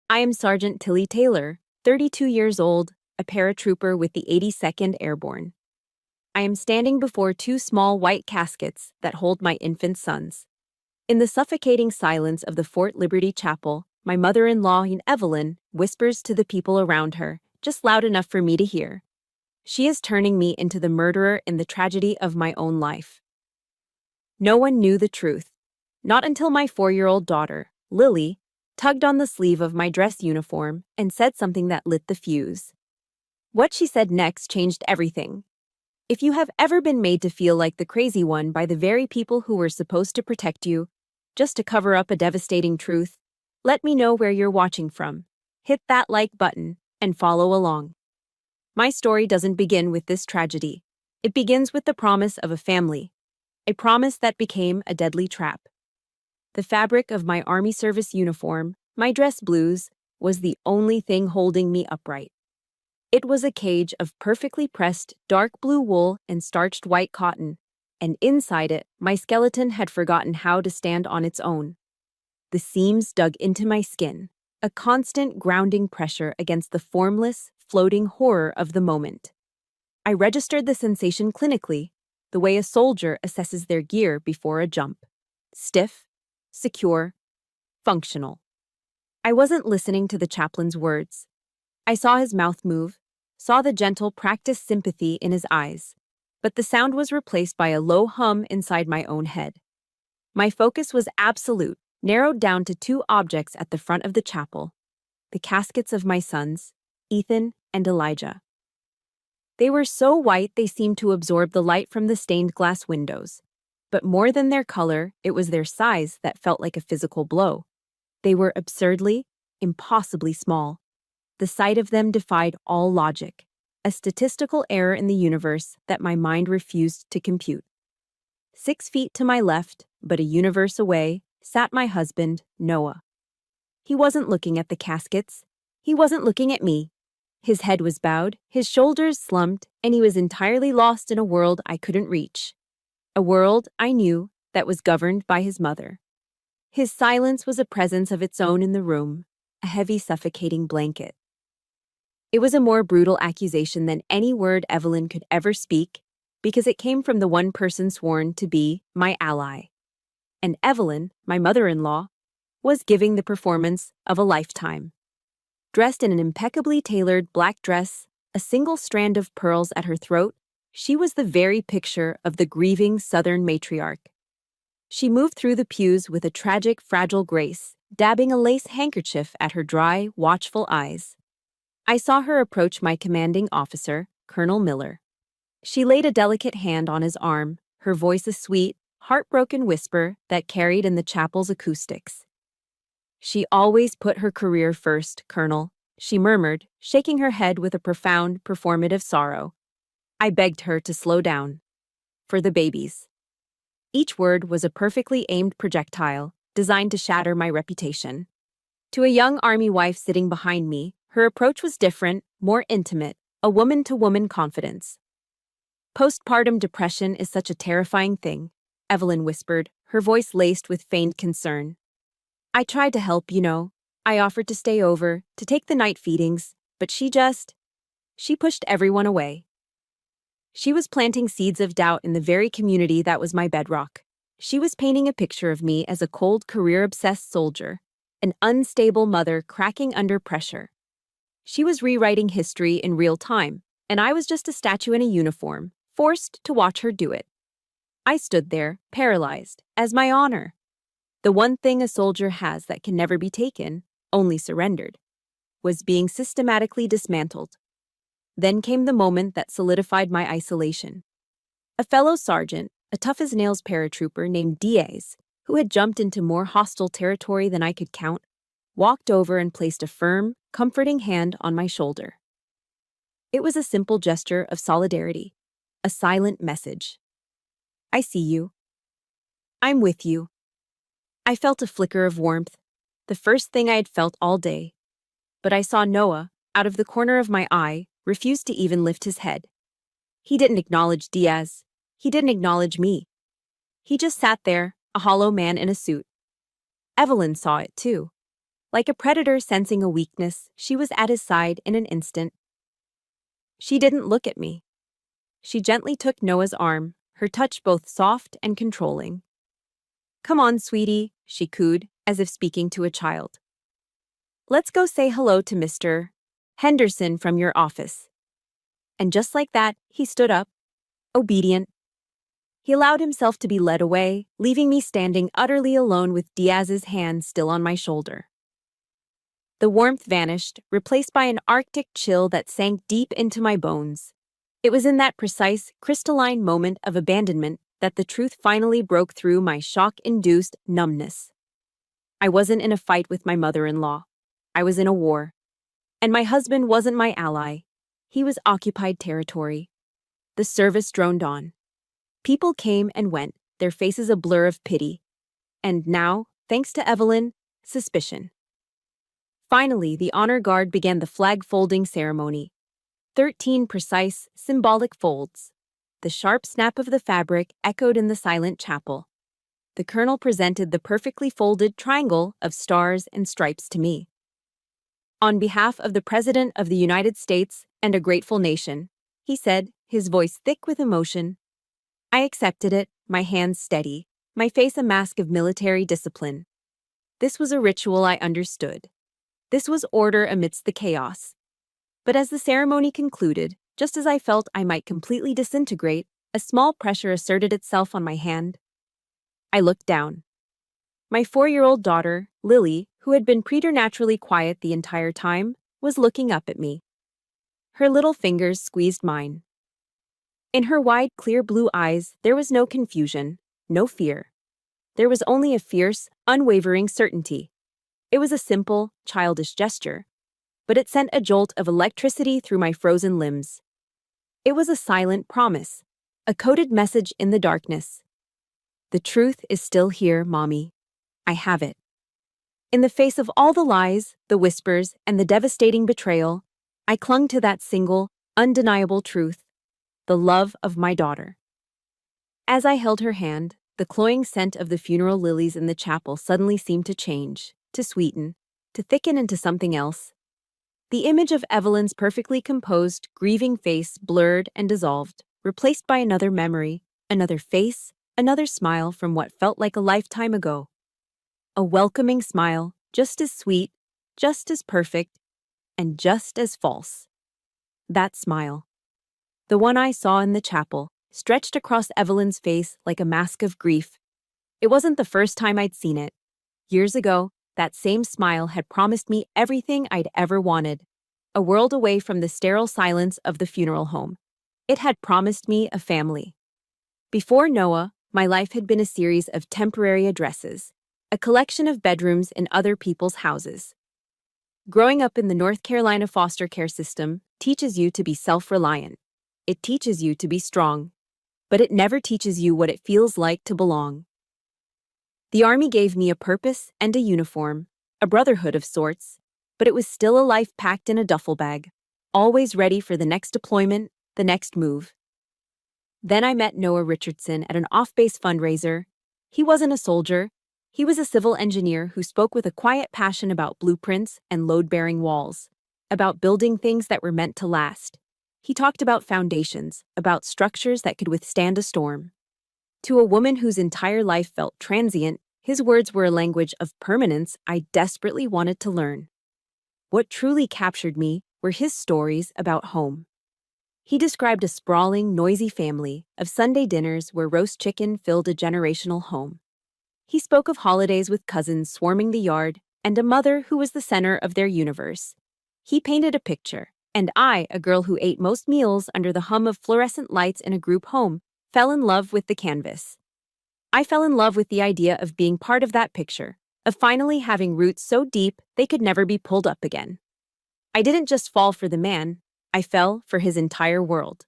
I am Sergeant Tilly Taylor, 32 years old, a paratrooper with the 82nd Airborne. I am standing before two small white caskets that hold my infant sons. In the suffocating silence of the Fort Liberty Chapel, my mother-in-law, Evelyn, whispers to the people around her, just loud enough for me to hear. She is turning me into the murderer in the tragedy of my own life. No one knew the truth. Not until my 4-year-old daughter, Lily, tugged on the sleeve of my dress uniform and said something that lit the fuse. What she said next changed everything. If you have ever been made to feel like the crazy one by the very people who were supposed to protect you, just to cover up a devastating truth, let me know where you're watching from. Hit that like button and follow along. My story doesn't begin with this tragedy. It begins with the promise of a family, a promise that became a deadly trap. The fabric of my Army service uniform, my dress blues, was the only thing holding me upright. It was a cage of perfectly pressed dark blue wool and starched white cotton, and inside it, my skeleton had forgotten how to stand on its own. The seams dug into my skin, a constant grounding pressure against the formless, floating horror of the moment. I registered the sensation clinically, the way a soldier assesses their gear before a jump. Stiff, secure, functional. I wasn't listening to the chaplain's words. I saw his mouth move, saw the gentle, practiced sympathy in his eyes, but the sound was replaced by a low hum inside my own head. My focus was absolute, narrowed down to two objects at the front of the chapel, the caskets of my sons, Ethan and Elijah. They were so white they seemed to absorb the light from the stained glass windows. But more than their color, it was their size that felt like a physical blow. They were absurdly, impossibly small. The sight of them defied all logic, a statistical error in the universe that my mind refused to compute. 6 feet to my left, but a universe away, sat my husband, Noah. He wasn't looking at the caskets. He wasn't looking at me. His head was bowed, his shoulders slumped, and he was entirely lost in a world I couldn't reach. A world, I knew, that was governed by his mother. His silence was a presence of its own in the room, a heavy, suffocating blanket. It was a more brutal accusation than any word Evelyn could ever speak, because it came from the one person sworn to be my ally. And Evelyn, my mother-in-law, was giving the performance of a lifetime. Dressed in an impeccably tailored black dress, a single strand of pearls at her throat, she was the very picture of the grieving Southern matriarch. She moved through the pews with a tragic, fragile grace, dabbing a lace handkerchief at her dry, watchful eyes. I saw her approach my commanding officer, Colonel Miller. She laid a delicate hand on his arm, her voice a sweet, heartbroken whisper that carried in the chapel's acoustics. "She always put her career first, Colonel," she murmured, shaking her head with a profound, performative sorrow. I begged her to slow down. For the babies. Each word was a perfectly aimed projectile, designed to shatter my reputation. To a young Army wife sitting behind me, her approach was different, more intimate, a woman-to-woman confidence. "Postpartum depression is such a terrifying thing," Evelyn whispered, her voice laced with feigned concern. "I tried to help, you know. I offered to stay over, to take the night feedings, but she pushed everyone away." She was planting seeds of doubt in the very community that was my bedrock. She was painting a picture of me as a cold, career-obsessed soldier, an unstable mother cracking under pressure. She was rewriting history in real time, and I was just a statue in a uniform, forced to watch her do it. I stood there, paralyzed, as my honor. The one thing a soldier has that can never be taken, only surrendered, was being systematically dismantled. Then came the moment that solidified my isolation. A fellow sergeant, a tough-as-nails paratrooper named Diaz, who had jumped into more hostile territory than I could count, walked over and placed a firm, comforting hand on my shoulder. It was a simple gesture of solidarity, a silent message. "I see you. I'm with you." I felt a flicker of warmth, the first thing I had felt all day. But I saw Noah, out of the corner of my eye, refused to even lift his head. He didn't acknowledge Diaz. He didn't acknowledge me. He just sat there, a hollow man in a suit. Evelyn saw it too. Like a predator sensing a weakness, she was at his side in an instant. She didn't look at me. She gently took Noah's arm, her touch both soft and controlling. "Come on, sweetie," she cooed, as if speaking to a child. "Let's go say hello to Mr. Henderson from your office." And just like that, he stood up, obedient. He allowed himself to be led away, leaving me standing utterly alone with Diaz's hand still on my shoulder. The warmth vanished, replaced by an arctic chill that sank deep into my bones. It was in that precise, crystalline moment of abandonment that the truth finally broke through my shock-induced numbness. I wasn't in a fight with my mother-in-law. I was in a war. And my husband wasn't my ally. He was occupied territory. The service droned on. People came and went, their faces a blur of pity. And now, thanks to Evelyn, suspicion. Finally, the honor guard began the flag-folding ceremony. 13 precise, symbolic folds. The sharp snap of the fabric echoed in the silent chapel. The colonel presented the perfectly folded triangle of stars and stripes to me. "On behalf of the President of the United States and a grateful nation," he said, his voice thick with emotion. I accepted it, my hands steady, my face a mask of military discipline. This was a ritual I understood. This was order amidst the chaos. But as the ceremony concluded, just as I felt I might completely disintegrate, a small pressure asserted itself on my hand. I looked down. My 4-year-old daughter, Lily, who had been preternaturally quiet the entire time, was looking up at me. Her little fingers squeezed mine. In her wide, clear blue eyes, there was no confusion, no fear. There was only a fierce, unwavering certainty. It was a simple, childish gesture, but it sent a jolt of electricity through my frozen limbs. It was a silent promise, a coded message in the darkness. "The truth is still here, Mommy. I have it." In the face of all the lies, the whispers, and the devastating betrayal, I clung to that single, undeniable truth, the love of my daughter. As I held her hand, the cloying scent of the funeral lilies in the chapel suddenly seemed to change, to sweeten, to thicken into something else. The image of Evelyn's perfectly composed, grieving face blurred and dissolved, replaced by another memory, another face, another smile from what felt like a lifetime ago. A welcoming smile, just as sweet, just as perfect, and just as false. That smile. The one I saw in the chapel, stretched across Evelyn's face like a mask of grief. It wasn't the first time I'd seen it. Years ago, that same smile had promised me everything I'd ever wanted. A world away from the sterile silence of the funeral home. It had promised me a family. Before Noah, my life had been a series of temporary addresses, a collection of bedrooms in other people's houses. Growing up in the North Carolina foster care system teaches you to be self-reliant. It teaches you to be strong. But it never teaches you what it feels like to belong. The Army gave me a purpose and a uniform, a brotherhood of sorts, but it was still a life packed in a duffel bag, always ready for the next deployment, the next move. Then I met Noah Richardson at an off-base fundraiser. He wasn't a soldier. He was a civil engineer who spoke with a quiet passion about blueprints and load-bearing walls, about building things that were meant to last. He talked about foundations, about structures that could withstand a storm. To a woman whose entire life felt transient, his words were a language of permanence I desperately wanted to learn. What truly captured me were his stories about home. He described a sprawling, noisy family of Sunday dinners where roast chicken filled a generational home. He spoke of holidays with cousins swarming the yard and a mother who was the center of their universe. He painted a picture, and I, a girl who ate most meals under the hum of fluorescent lights in a group home, fell in love with the canvas. I fell in love with the idea of being part of that picture, of finally having roots so deep they could never be pulled up again. I didn't just fall for the man, I fell for his entire world.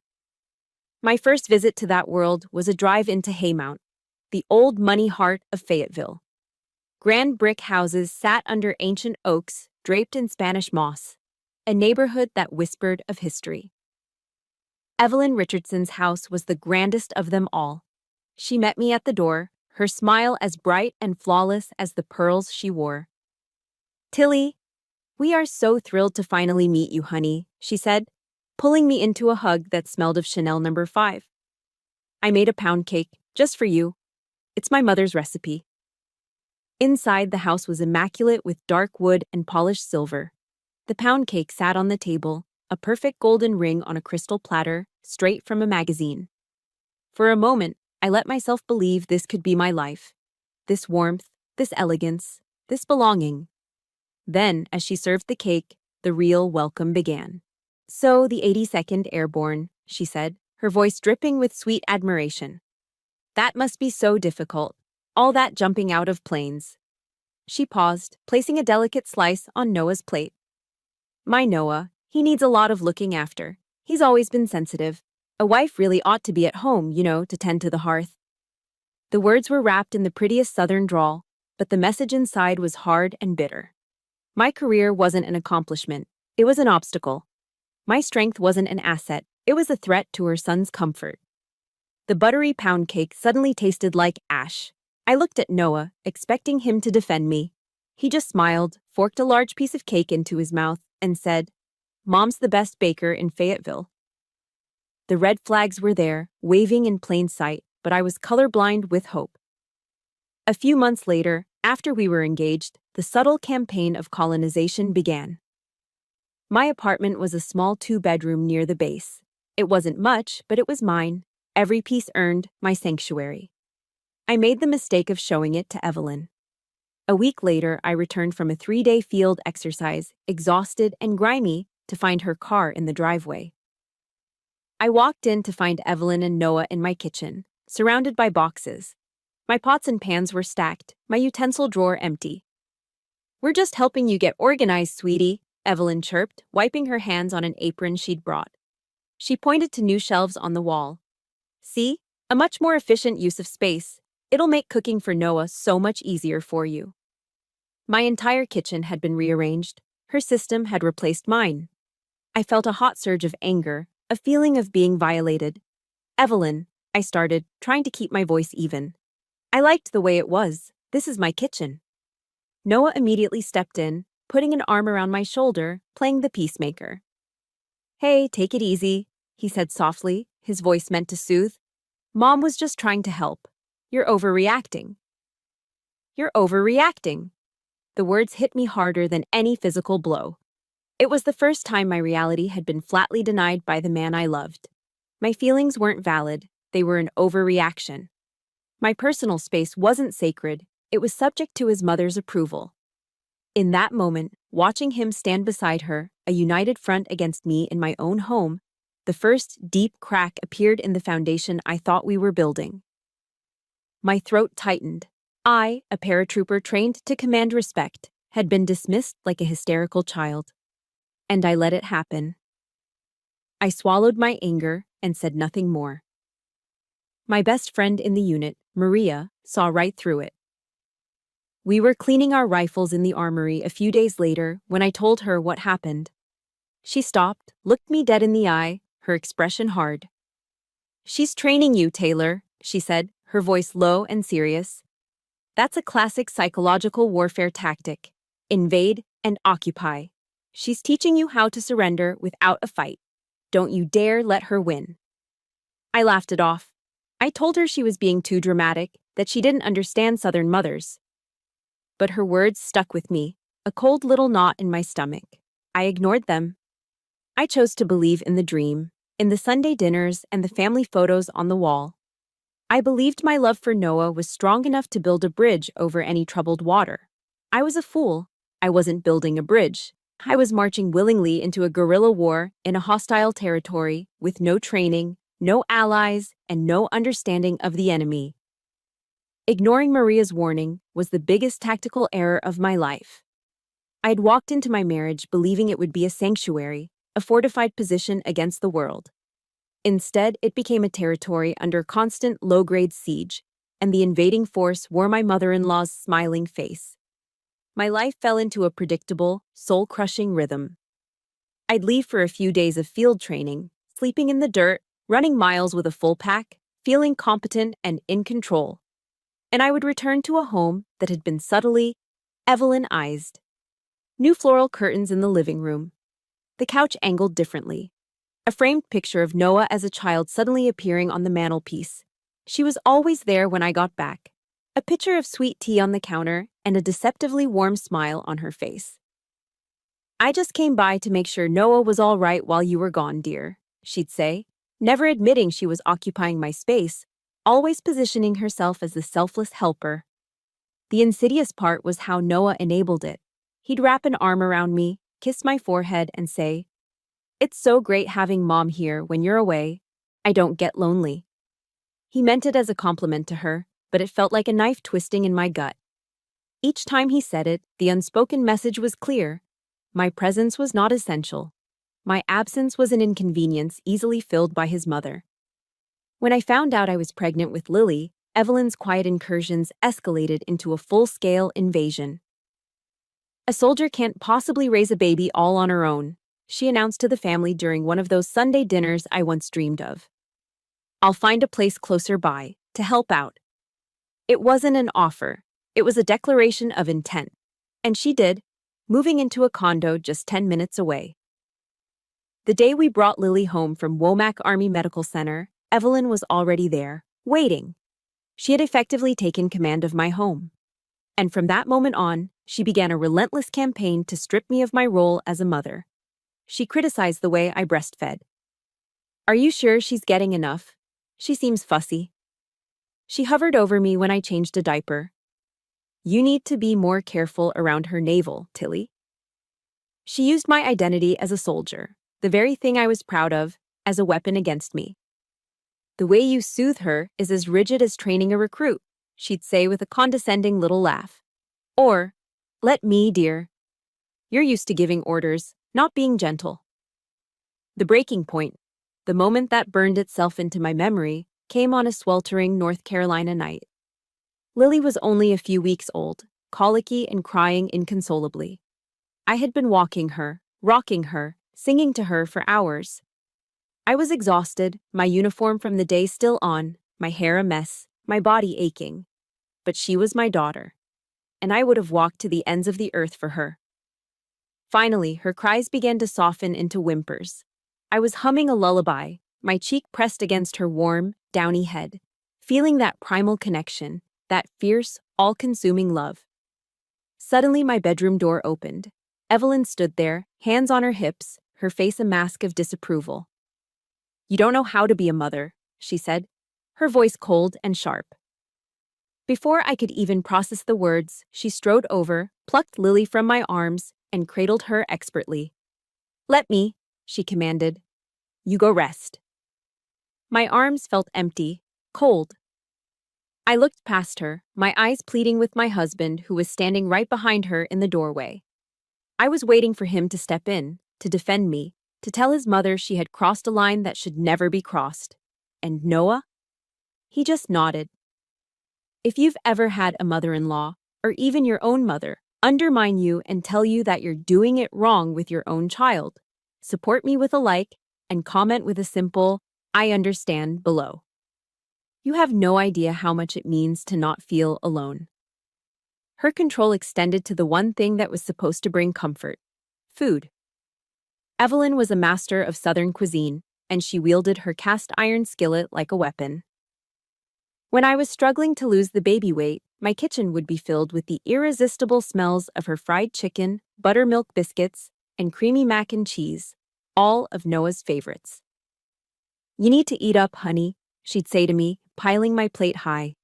My first visit to that world was a drive into Haymount, the old money heart of Fayetteville. Grand brick houses sat under ancient oaks draped in Spanish moss, a neighborhood that whispered of history. Evelyn Richardson's house was the grandest of them all. She met me at the door, her smile as bright and flawless as the pearls she wore. Tilly, we are so thrilled to finally meet you, honey, she said, pulling me into a hug that smelled of Chanel number 5. I made a pound cake, just for you. It's my mother's recipe. Inside, the house was immaculate with dark wood and polished silver. The pound cake sat on the table, a perfect golden ring on a crystal platter, straight from a magazine. For a moment, I let myself believe this could be my life. This warmth, this elegance, this belonging. Then, as she served the cake, the real welcome began. "So, the 82nd Airborne," she said, her voice dripping with sweet admiration. "That must be so difficult, all that jumping out of planes." She paused, placing a delicate slice on Noah's plate. "My Noah, he needs a lot of looking after. He's always been sensitive. A wife really ought to be at home, to tend to the hearth." The words were wrapped in the prettiest southern drawl, but the message inside was hard and bitter. My career wasn't an accomplishment, it was an obstacle. My strength wasn't an asset, it was a threat to her son's comfort. The buttery pound cake suddenly tasted like ash. I looked at Noah, expecting him to defend me. He just smiled, forked a large piece of cake into his mouth, and said, "Mom's the best baker in Fayetteville." The red flags were there, waving in plain sight, but I was colorblind with hope. A few months later, after we were engaged, the subtle campaign of colonization began. My apartment was a small 2-bedroom near the base. It wasn't much, but it was mine. Every piece earned, my sanctuary. I made the mistake of showing it to Evelyn. A week later, I returned from a 3-day field exercise, exhausted and grimy, to find her car in the driveway. I walked in to find Evelyn and Noah in my kitchen, surrounded by boxes. My pots and pans were stacked, my utensil drawer empty. "We're just helping you get organized, sweetie," Evelyn chirped, wiping her hands on an apron she'd brought. She pointed to new shelves on the wall. "See? A much more efficient use of space. It'll make cooking for Noah so much easier for you." My entire kitchen had been rearranged. Her system had replaced mine. I felt a hot surge of anger, a feeling of being violated. "Evelyn," I started, trying to keep my voice even. "I liked the way it was. This is my kitchen." Noah immediately stepped in, putting an arm around my shoulder, playing the peacemaker. "Hey, take it easy," he said softly, his voice meant to soothe. "Mom was just trying to help. You're overreacting." "You're overreacting." The words hit me harder than any physical blow. It was the first time my reality had been flatly denied by the man I loved. My feelings weren't valid, they were an overreaction. My personal space wasn't sacred, it was subject to his mother's approval. In that moment, watching him stand beside her, a united front against me in my own home, the first deep crack appeared in the foundation I thought we were building. My throat tightened. I, a paratrooper trained to command respect, had been dismissed like a hysterical child. And I let it happen. I swallowed my anger and said nothing more. My best friend in the unit, Maria, saw right through it. We were cleaning our rifles in the armory a few days later when I told her what happened. She stopped, looked me dead in the eye, her expression hard. "She's training you, Taylor," she said, her voice low and serious. "That's a classic psychological warfare tactic. Invade and occupy. She's teaching you how to surrender without a fight. Don't you dare let her win." I laughed it off. I told her she was being too dramatic, that she didn't understand Southern mothers. But her words stuck with me, a cold little knot in my stomach. I ignored them. I chose to believe in the dream, in the Sunday dinners and the family photos on the wall. I believed my love for Noah was strong enough to build a bridge over any troubled water. I was a fool. I wasn't building a bridge. I was marching willingly into a guerrilla war in a hostile territory with no training, no allies, and no understanding of the enemy. Ignoring Maria's warning was the biggest tactical error of my life. I had walked into my marriage believing it would be a sanctuary, a fortified position against the world. Instead, it became a territory under constant low-grade siege, and the invading force wore my mother-in-law's smiling face. My life fell into a predictable, soul-crushing rhythm. I'd leave for a few days of field training, sleeping in the dirt, running miles with a full pack, feeling competent and in control. And I would return to a home that had been subtly Evelynized. New floral curtains in the living room. The couch angled differently. A framed picture of Noah as a child suddenly appearing on the mantelpiece. She was always there when I got back. A pitcher of sweet tea on the counter and a deceptively warm smile on her face. "I just came by to make sure Noah was all right while you were gone, dear," she'd say, never admitting she was occupying my space, always positioning herself as the selfless helper. The insidious part was how Noah enabled it. He'd wrap an arm around me, kiss my forehead, and say, "It's so great having Mom here when you're away. I don't get lonely." He meant it as a compliment to her, but it felt like a knife twisting in my gut. Each time he said it, the unspoken message was clear. My presence was not essential. My absence was an inconvenience easily filled by his mother. When I found out I was pregnant with Lily, Evelyn's quiet incursions escalated into a full-scale invasion. "A soldier can't possibly raise a baby all on her own," she announced to the family during one of those Sunday dinners I once dreamed of. "I'll find a place closer by, to help out." It wasn't an offer, it was a declaration of intent. And she did, moving into a condo just 10 minutes away. The day we brought Lily home from Womack Army Medical Center, Evelyn was already there, waiting. She had effectively taken command of my home. And from that moment on, she began a relentless campaign to strip me of my role as a mother. She criticized the way I breastfed. "Are you sure she's getting enough? She seems fussy." She hovered over me when I changed a diaper. "You need to be more careful around her navel, Tilly." She used my identity as a soldier, the very thing I was proud of, as a weapon against me. "The way you soothe her is as rigid as training a recruit," she'd say with a condescending little laugh. Or, "Let me, dear. You're used to giving orders, not being gentle." The breaking point, the moment that burned itself into my memory, came on a sweltering North Carolina night. Lily was only a few weeks old, colicky and crying inconsolably. I had been walking her, rocking her, singing to her for hours. I was exhausted, my uniform from the day still on, my hair a mess, my body aching. But she was my daughter, and I would have walked to the ends of the earth for her. Finally, her cries began to soften into whimpers. I was humming a lullaby, my cheek pressed against her warm, downy head, feeling that primal connection, that fierce, all-consuming love. Suddenly, my bedroom door opened. Evelyn stood there, hands on her hips, her face a mask of disapproval. "You don't know how to be a mother," she said, her voice cold and sharp. Before I could even process the words, she strode over, plucked Lily from my arms, and cradled her expertly. "Let me," she commanded. "You go rest." My arms felt empty, cold. I looked past her, my eyes pleading with my husband, who was standing right behind her in the doorway. I was waiting for him to step in, to defend me, to tell his mother she had crossed a line that should never be crossed. And Noah? He just nodded. If you've ever had a mother-in-law, or even your own mother, undermine you and tell you that you're doing it wrong with your own child, support me with a like and comment with a simple, "I understand," below. You have no idea how much it means to not feel alone. Her control extended to the one thing that was supposed to bring comfort: food. Evelyn was a master of Southern cuisine, and she wielded her cast-iron skillet like a weapon. When I was struggling to lose the baby weight, my kitchen would be filled with the irresistible smells of her fried chicken, buttermilk biscuits, and creamy mac and cheese, all of Noah's favorites. "You need to eat up, honey," she'd say to me, piling my plate high.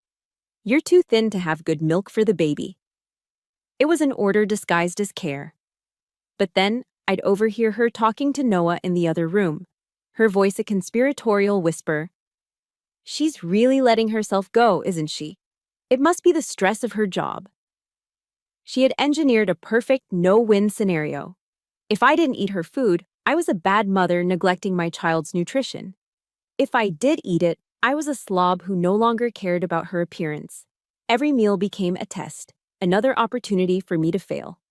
"You're too thin to have good milk for the baby." It was an order disguised as care. But then, I'd overhear her talking to Noah in the other room, her voice a conspiratorial whisper. "She's really letting herself go, isn't she? It must be the stress of her job." She had engineered a perfect no-win scenario. If I didn't eat her food, I was a bad mother neglecting my child's nutrition. If I did eat it, I was a slob who no longer cared about her appearance. Every meal became a test, another opportunity for me to fail.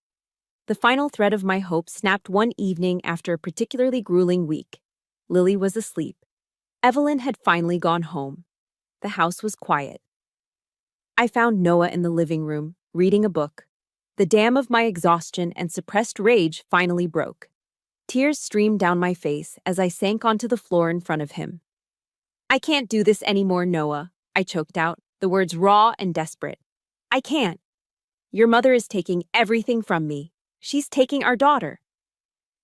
The final thread of my hope snapped one evening after a particularly grueling week. Lily was asleep. Evelyn had finally gone home. The house was quiet. I found Noah in the living room, reading a book. The dam of my exhaustion and suppressed rage finally broke. Tears streamed down my face as I sank onto the floor in front of him. "I can't do this anymore, Noah," I choked out, the words raw and desperate. "I can't. Your mother is taking everything from me. She's taking our daughter."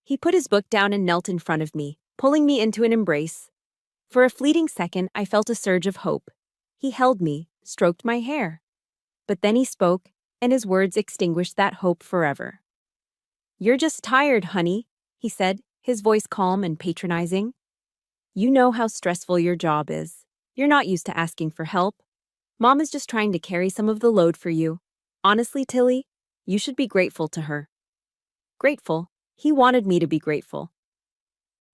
He put his book down and knelt in front of me, pulling me into an embrace. For a fleeting second, I felt a surge of hope. He held me, stroked my hair. But then he spoke, and his words extinguished that hope forever. "You're just tired, honey," he said, his voice calm and patronizing. "You know how stressful your job is. You're not used to asking for help. Mom is just trying to carry some of the load for you. Honestly, Tilly, you should be grateful to her." Grateful? He wanted me to be grateful.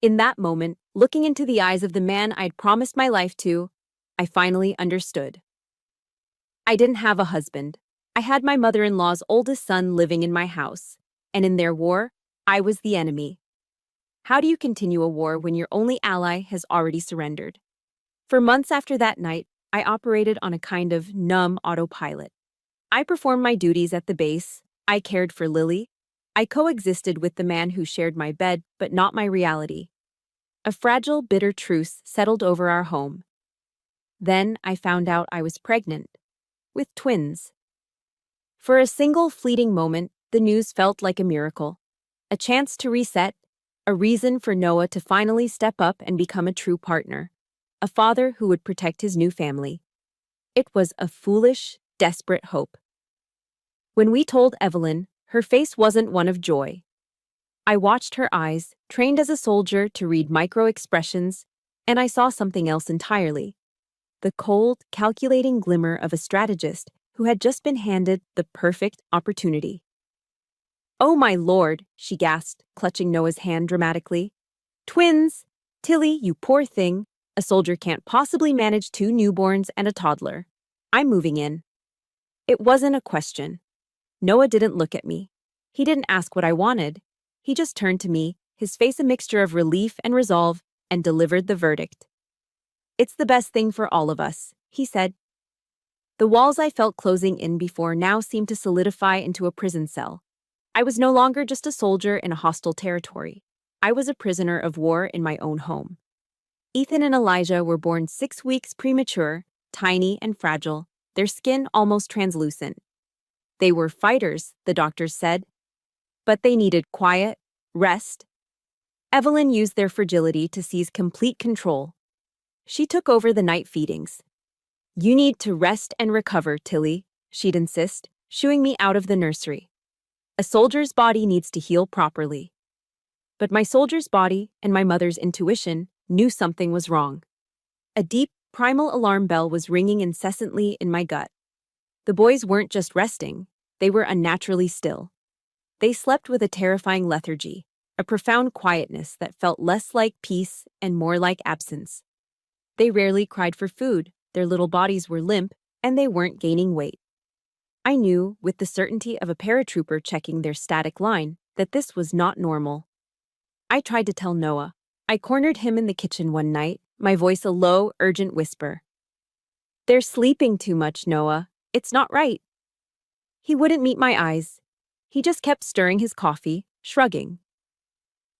In that moment, looking into the eyes of the man I'd promised my life to, I finally understood. I didn't have a husband. I had my mother-in-law's oldest son living in my house, and in their war, I was the enemy. How do you continue a war when your only ally has already surrendered? For months after that night, I operated on a kind of numb autopilot. I performed my duties at the base, I cared for Lily, I coexisted with the man who shared my bed but not my reality. A fragile, bitter truce settled over our home. Then I found out I was pregnant, with twins. For a single fleeting moment, the news felt like a miracle. A chance to reset, a reason for Noah to finally step up and become a true partner. A father who would protect his new family. It was a foolish, desperate hope. When we told Evelyn, her face wasn't one of joy. I watched her eyes, trained as a soldier to read micro-expressions, and I saw something else entirely. The cold, calculating glimmer of a strategist who had just been handed the perfect opportunity. "Oh my lord," she gasped, clutching Noah's hand dramatically. "Twins! Tilly, you poor thing. A soldier can't possibly manage 2 newborns and a toddler. I'm moving in." It wasn't a question. Noah didn't look at me. He didn't ask what I wanted. He just turned to me, his face a mixture of relief and resolve, and delivered the verdict. "It's the best thing for all of us," he said. The walls I felt closing in before now seemed to solidify into a prison cell. I was no longer just a soldier in a hostile territory. I was a prisoner of war in my own home. Ethan and Elijah were born 6 weeks premature, tiny and fragile, their skin almost translucent. They were fighters, the doctors said. But they needed quiet, rest. Evelyn used their fragility to seize complete control. She took over the night feedings. "You need to rest and recover, Tilly," she'd insist, shooing me out of the nursery. "A soldier's body needs to heal properly." But my soldier's body and my mother's intuition knew something was wrong. A deep, primal alarm bell was ringing incessantly in my gut. The boys weren't just resting, they were unnaturally still. They slept with a terrifying lethargy, a profound quietness that felt less like peace and more like absence. They rarely cried for food, their little bodies were limp, and they weren't gaining weight. I knew, with the certainty of a paratrooper checking their static line, that this was not normal. I tried to tell Noah. I cornered him in the kitchen one night, my voice a low, urgent whisper. "They're sleeping too much, Noah. It's not right." He wouldn't meet my eyes. He just kept stirring his coffee, shrugging.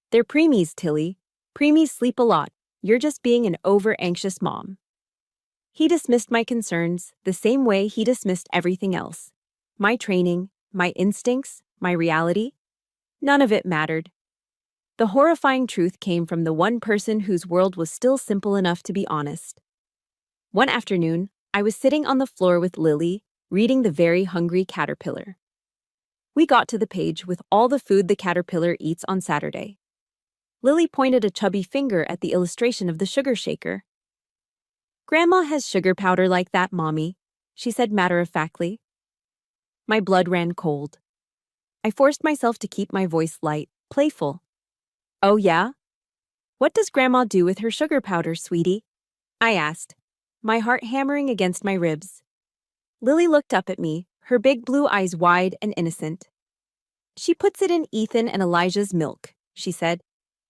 "They're preemies, Tilly. Preemies sleep a lot. You're just being an over-anxious mom." He dismissed my concerns the same way he dismissed everything else. My training, my instincts, my reality. None of it mattered. The horrifying truth came from the one person whose world was still simple enough to be honest. One afternoon, I was sitting on the floor with Lily, reading The Very Hungry Caterpillar. We got to the page with all the food the caterpillar eats on Saturday. Lily pointed a chubby finger at the illustration of the sugar shaker. "Grandma has sugar powder like that, Mommy," she said matter-of-factly. My blood ran cold. I forced myself to keep my voice light, playful. "Oh yeah? What does Grandma do with her sugar powder, sweetie?" I asked, my heart hammering against my ribs. Lily looked up at me, her big blue eyes wide and innocent. "She puts it in Ethan and Elijah's milk," she said.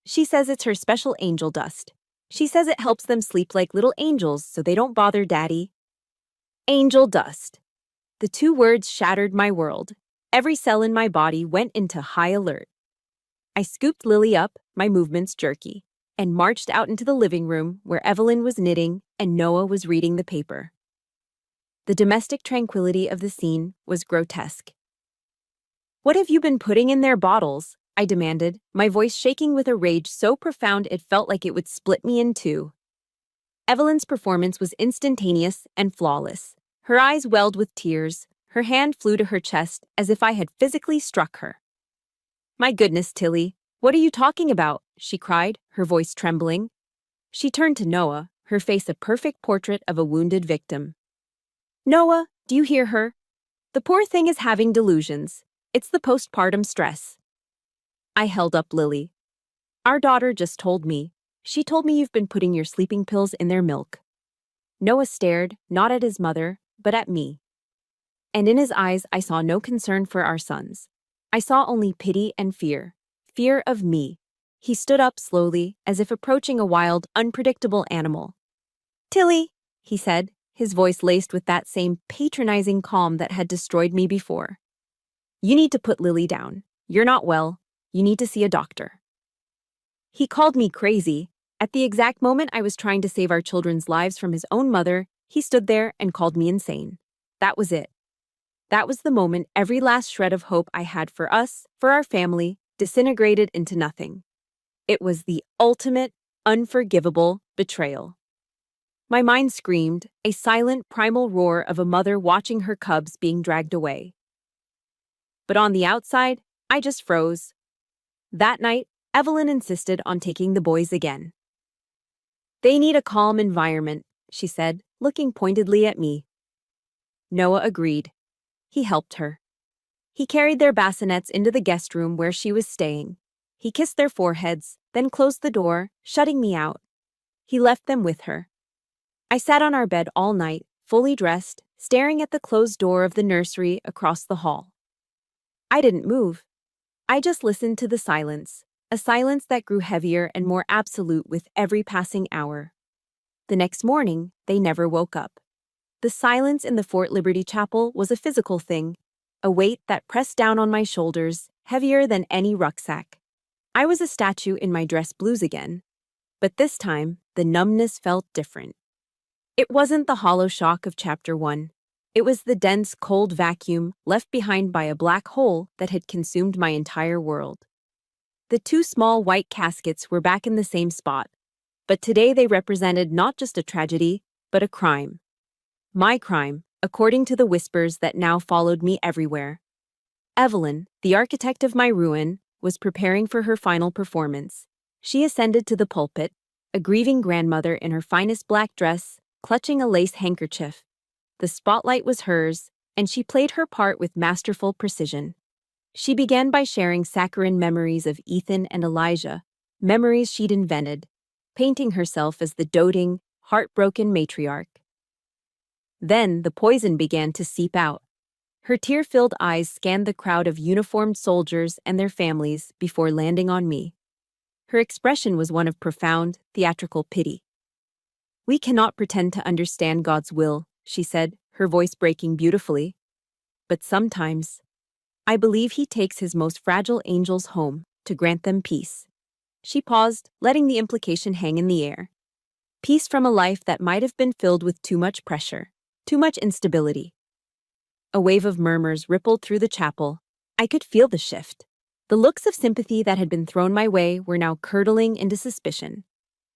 "She says it's her special angel dust. She says it helps them sleep like little angels so they don't bother Daddy." Angel dust. The 2 words shattered my world. Every cell in my body went into high alert. I scooped Lily up, my movements jerky, and marched out into the living room where Evelyn was knitting and Noah was reading the paper. The domestic tranquility of the scene was grotesque. "What have you been putting in their bottles?" I demanded, my voice shaking with a rage so profound it felt like it would split me in two. Evelyn's performance was instantaneous and flawless. Her eyes welled with tears, her hand flew to her chest as if I had physically struck her. "My goodness, Tilly, what are you talking about?" she cried, her voice trembling. She turned to Noah, her face a perfect portrait of a wounded victim. "Noah, do you hear her? The poor thing is having delusions. It's the postpartum stress." I held up Lily. "Our daughter just told me. She told me you've been putting your sleeping pills in their milk." Noah stared, not at his mother, but at me. And in his eyes I saw no concern for our sons. I saw only pity and fear. Fear of me. He stood up slowly, as if approaching a wild, unpredictable animal. "Tilly," he said, his voice laced with that same patronizing calm that had destroyed me before. "You need to put Lily down. You're not well. You need to see a doctor." He called me crazy. At the exact moment I was trying to save our children's lives from his own mother, he stood there and called me insane. That was it. That was the moment every last shred of hope I had for us, for our family, disintegrated into nothing. It was the ultimate, unforgivable betrayal. My mind screamed, a silent, primal roar of a mother watching her cubs being dragged away. But on the outside, I just froze. That night, Evelyn insisted on taking the boys again. "They need a calm environment," she said, looking pointedly at me. Noah agreed. He helped her. He carried their bassinets into the guest room where she was staying. He kissed their foreheads, then closed the door, shutting me out. He left them with her. I sat on our bed all night, fully dressed, staring at the closed door of the nursery across the hall. I didn't move. I just listened to the silence, a silence that grew heavier and more absolute with every passing hour. The next morning, they never woke up. The silence in the Fort Liberty Chapel was a physical thing, a weight that pressed down on my shoulders, heavier than any rucksack. I was a statue in my dress blues again, but this time, the numbness felt different. It wasn't the hollow shock of Chapter 1. It was the dense, cold vacuum left behind by a black hole that had consumed my entire world. The two small white caskets were back in the same spot, but today they represented not just a tragedy, but a crime. My crime, according to the whispers that now followed me everywhere. Evelyn, the architect of my ruin, was preparing for her final performance. She ascended to the pulpit, a grieving grandmother in her finest black dress, clutching a lace handkerchief. The spotlight was hers, and she played her part with masterful precision. She began by sharing saccharine memories of Ethan and Elijah, memories she'd invented, painting herself as the doting, heartbroken matriarch. Then the poison began to seep out. Her tear-filled eyes scanned the crowd of uniformed soldiers and their families before landing on me. Her expression was one of profound, theatrical pity. "We cannot pretend to understand God's will," she said, her voice breaking beautifully. "But sometimes, I believe He takes His most fragile angels home to grant them peace." She paused, letting the implication hang in the air. Peace from a life that might have been filled with too much pressure, too much instability. A wave of murmurs rippled through the chapel. I could feel the shift. The looks of sympathy that had been thrown my way were now curdling into suspicion.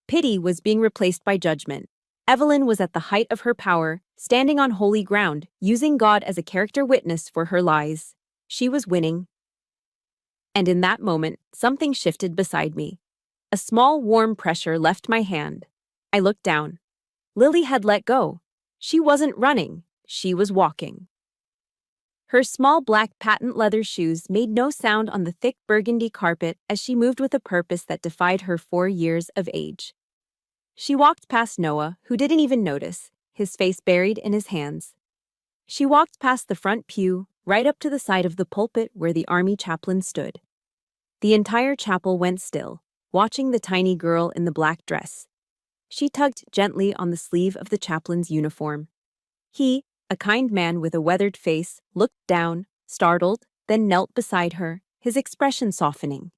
Pity was being replaced by judgment. Evelyn was at the height of her power, standing on holy ground, using God as a character witness for her lies. She was winning. And in that moment, something shifted beside me. A small, warm pressure left my hand. I looked down. Lily had let go. She wasn't running. She was walking. Her small black patent leather shoes made no sound on the thick burgundy carpet as she moved with a purpose that defied her 4 years of age. She walked past Noah, who didn't even notice, his face buried in his hands. She walked past the front pew, right up to the side of the pulpit where the army chaplain stood. The entire chapel went still, watching the tiny girl in the black dress. She tugged gently on the sleeve of the chaplain's uniform. He, a kind man with a weathered face, looked down, startled, then knelt beside her, his expression softening.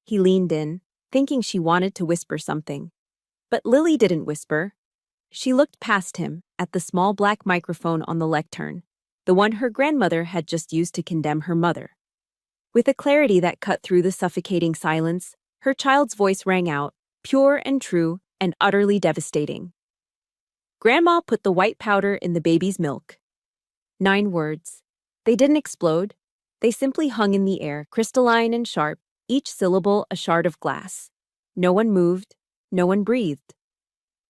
He leaned in, thinking she wanted to whisper something. But Lily didn't whisper. She looked past him, at the small black microphone on the lectern, the one her grandmother had just used to condemn her mother. With a clarity that cut through the suffocating silence, her child's voice rang out, pure and true and utterly devastating. Grandma put the white powder in the baby's milk. 9 words. They didn't explode. They simply hung in the air, crystalline and sharp, each syllable a shard of glass. No one moved. No one breathed.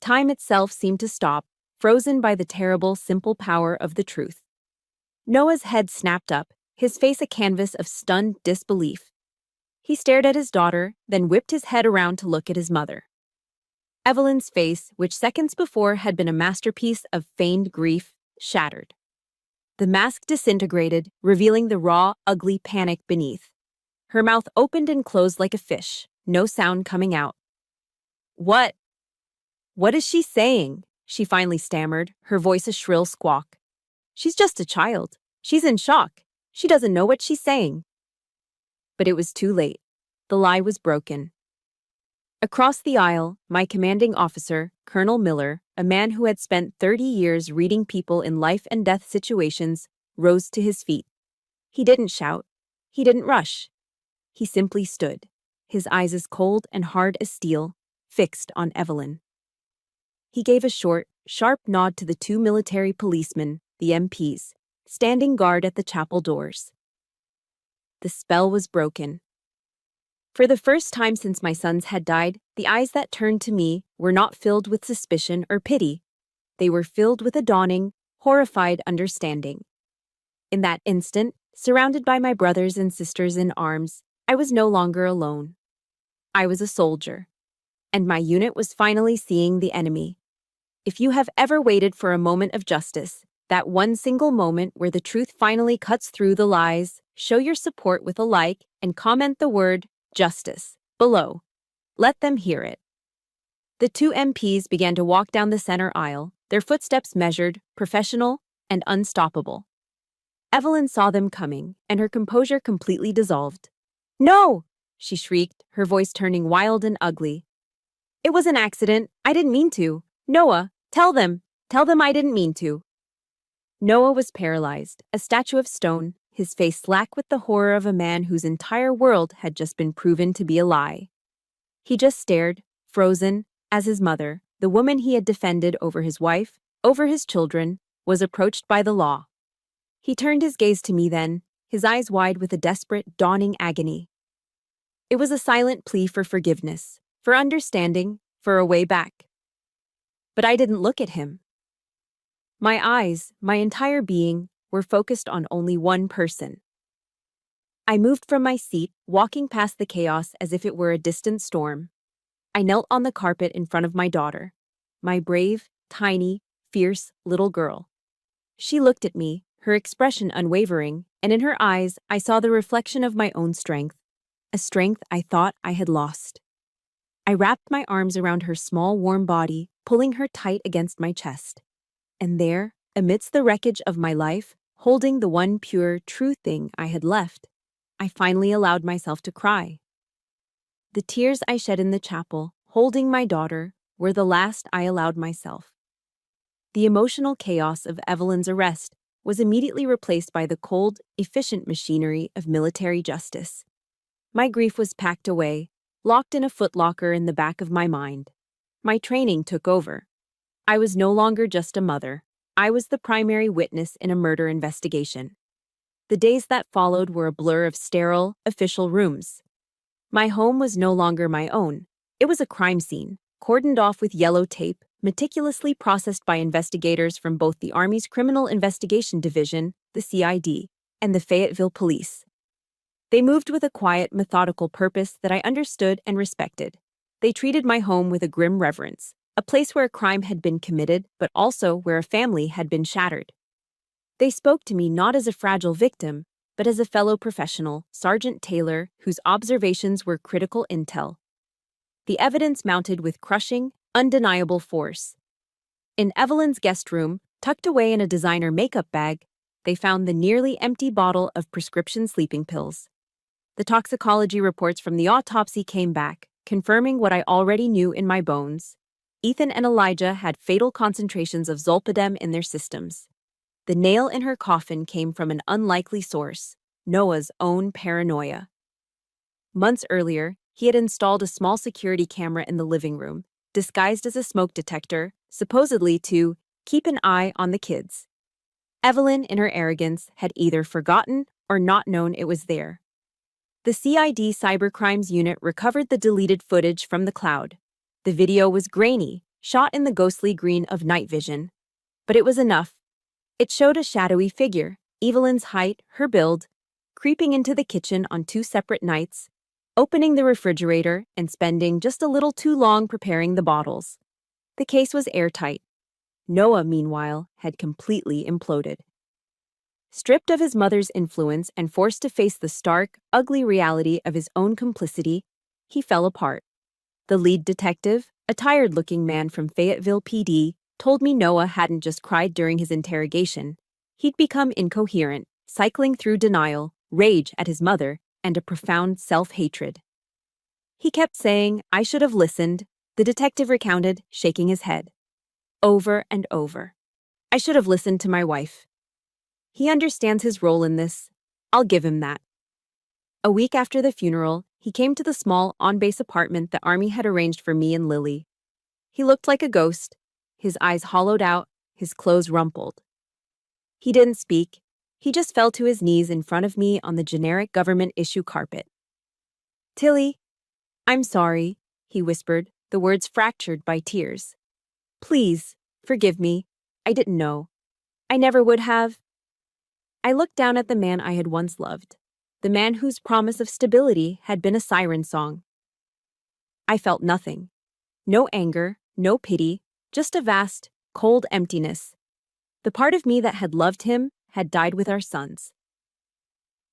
Time itself seemed to stop, frozen by the terrible, simple power of the truth. Noah's head snapped up, his face a canvas of stunned disbelief. He stared at his daughter, then whipped his head around to look at his mother. Evelyn's face, which seconds before had been a masterpiece of feigned grief, shattered. The mask disintegrated, revealing the raw, ugly panic beneath. Her mouth opened and closed like a fish, no sound coming out. What is she saying? She finally stammered, her voice a shrill squawk. She's just a child. She's in shock. She doesn't know what she's saying. But it was too late. The lie was broken. Across the aisle, my commanding officer, Colonel Miller, a man who had spent 30 years reading people in life and death situations, rose to his feet. He didn't shout. He didn't rush. He simply stood, his eyes as cold and hard as steel, fixed on Evelyn. He gave a short, sharp nod to the 2 military policemen, the MPs, standing guard at the chapel doors. The spell was broken. For the first time since my sons had died, the eyes that turned to me were not filled with suspicion or pity. They were filled with a dawning, horrified understanding. In that instant, surrounded by my brothers and sisters in arms, I was no longer alone. I was a soldier, and my unit was finally seeing the enemy. If you have ever waited for a moment of justice, that one single moment where the truth finally cuts through the lies, show your support with a like and comment the word justice below. Let them hear it. The 2 MPs began to walk down the center aisle, their footsteps measured, professional, and unstoppable. Evelyn saw them coming, and her composure completely dissolved. "No!" she shrieked, her voice turning wild and ugly. "It was an accident. I didn't mean to. Noah, tell them I didn't mean to." Noah was paralyzed, a statue of stone, his face slack with the horror of a man whose entire world had just been proven to be a lie. He just stared, frozen, as his mother, the woman he had defended over his wife, over his children, was approached by the law. He turned his gaze to me then, his eyes wide with a desperate, dawning agony. It was a silent plea for forgiveness, for understanding, for a way back. But I didn't look at him. My eyes, my entire being, were focused on only one person. I moved from my seat, walking past the chaos as if it were a distant storm. I knelt on the carpet in front of my daughter, my brave, tiny, fierce little girl. She looked at me, her expression unwavering, and in her eyes I saw the reflection of my own strength, a strength I thought I had lost. I wrapped my arms around her small, warm body, pulling her tight against my chest. And there, amidst the wreckage of my life, holding the one pure, true thing I had left, I finally allowed myself to cry. The tears I shed in the chapel, holding my daughter, were the last I allowed myself. The emotional chaos of Evelyn's arrest was immediately replaced by the cold, efficient machinery of military justice. My grief was packed away, locked in a footlocker in the back of my mind. My training took over. I was no longer just a mother. I was the primary witness in a murder investigation. The days that followed were a blur of sterile, official rooms. My home was no longer my own. It was a crime scene, cordoned off with yellow tape, meticulously processed by investigators from both the Army's Criminal Investigation Division, the CID, and the Fayetteville Police. They moved with a quiet, methodical purpose that I understood and respected. They treated my home with a grim reverence, a place where a crime had been committed, but also where a family had been shattered. They spoke to me not as a fragile victim, but as a fellow professional, Sergeant Taylor, whose observations were critical intel. The evidence mounted with crushing, undeniable force. In Evelyn's guest room, tucked away in a designer makeup bag, they found the nearly empty bottle of prescription sleeping pills. The toxicology reports from the autopsy came back, confirming what I already knew in my bones. Ethan and Elijah had fatal concentrations of zolpidem in their systems. The nail in her coffin came from an unlikely source, Noah's own paranoia. Months earlier, he had installed a small security camera in the living room, disguised as a smoke detector, supposedly to keep an eye on the kids. Evelyn, in her arrogance, had either forgotten or not known it was there. The CID Cybercrimes Unit recovered the deleted footage from the cloud. The video was grainy, shot in the ghostly green of night vision. But it was enough. It showed a shadowy figure, Evelyn's height, her build, creeping into the kitchen on 2 separate nights, opening the refrigerator and spending just a little too long preparing the bottles. The case was airtight. Noah, meanwhile, had completely imploded. Stripped of his mother's influence and forced to face the stark, ugly reality of his own complicity, he fell apart. The lead detective, a tired-looking man from Fayetteville PD, told me Noah hadn't just cried during his interrogation. He'd become incoherent, cycling through denial, rage at his mother, and a profound self-hatred. He kept saying, "I should have listened," the detective recounted, shaking his head. Over and over. "I should have listened to my wife." He understands his role in this. I'll give him that. A week after the funeral, he came to the small on-base apartment the Army had arranged for me and Lily. He looked like a ghost, his eyes hollowed out, his clothes rumpled. He didn't speak. He just fell to his knees in front of me on the generic government-issue carpet. "Tilly, I'm sorry," he whispered, the words fractured by tears. "Please, forgive me. I didn't know. I never would have." I looked down at the man I had once loved, the man whose promise of stability had been a siren song. I felt nothing. No anger, no pity, just a vast, cold emptiness. The part of me that had loved him had died with our sons.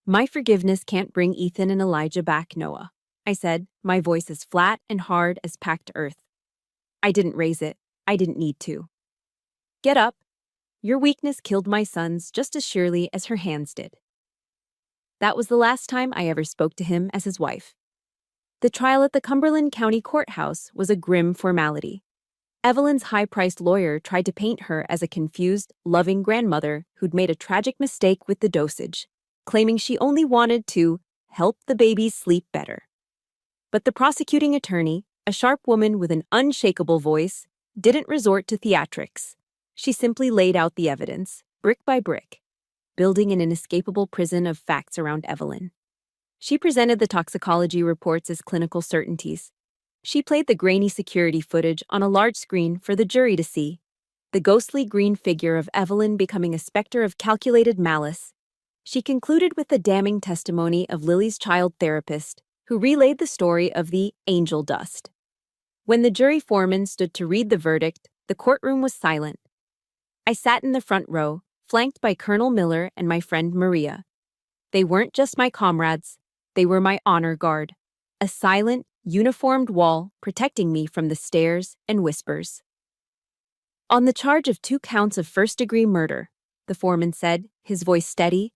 "My forgiveness can't bring Ethan and Elijah back, Noah," I said, my voice as flat and hard as packed earth. "I didn't raise it. I didn't need to. Get up. Your weakness killed my sons just as surely as her hands did." That was the last time I ever spoke to him as his wife. The trial at the Cumberland County Courthouse was a grim formality. Evelyn's high-priced lawyer tried to paint her as a confused, loving grandmother who'd made a tragic mistake with the dosage, claiming she only wanted to help the babies sleep better. But the prosecuting attorney, a sharp woman with an unshakable voice, didn't resort to theatrics. She simply laid out the evidence, brick by brick, building an inescapable prison of facts around Evelyn. She presented the toxicology reports as clinical certainties. She played the grainy security footage on a large screen for the jury to see, the ghostly green figure of Evelyn becoming a specter of calculated malice. She concluded with the damning testimony of Lily's child therapist, who relayed the story of the angel dust. When the jury foreman stood to read the verdict, the courtroom was silent. I sat in the front row, flanked by Colonel Miller and my friend Maria. They weren't just my comrades, they were my honor guard, a silent, uniformed wall protecting me from the stares and whispers. "On the charge of 2 counts of first-degree murder," the foreman said, his voice steady,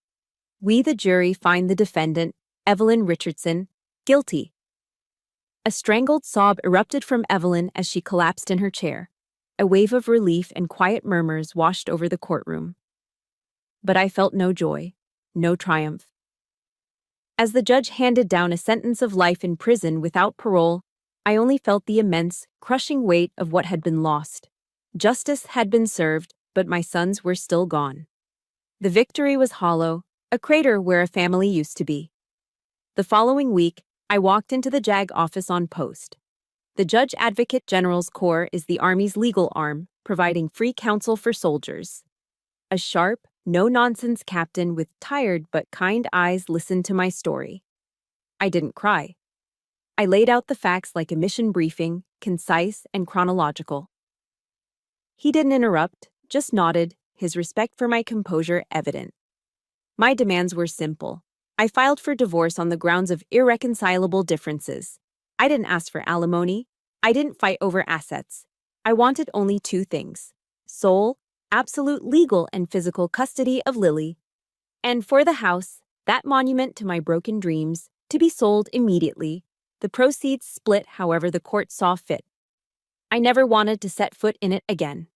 "we, the jury, find the defendant, Evelyn Richardson, guilty." A strangled sob erupted from Evelyn as she collapsed in her chair. A wave of relief and quiet murmurs washed over the courtroom. But I felt no joy, no triumph. As the judge handed down a sentence of life in prison without parole, I only felt the immense, crushing weight of what had been lost. Justice had been served, but my sons were still gone. The victory was hollow, a crater where a family used to be. The following week, I walked into the JAG office on post. The Judge Advocate General's Corps is the Army's legal arm, providing free counsel for soldiers. A sharp, no-nonsense captain with tired but kind eyes listened to my story. I didn't cry. I laid out the facts like a mission briefing, concise and chronological. He didn't interrupt, just nodded, his respect for my composure evident. My demands were simple. I filed for divorce on the grounds of irreconcilable differences. I didn't ask for alimony. I didn't fight over assets. I wanted only 2 things: sole, absolute legal and physical custody of Lily, And for the house, that monument to my broken dreams, to be sold immediately, the proceeds split however the court saw fit. I never wanted to set foot in it again.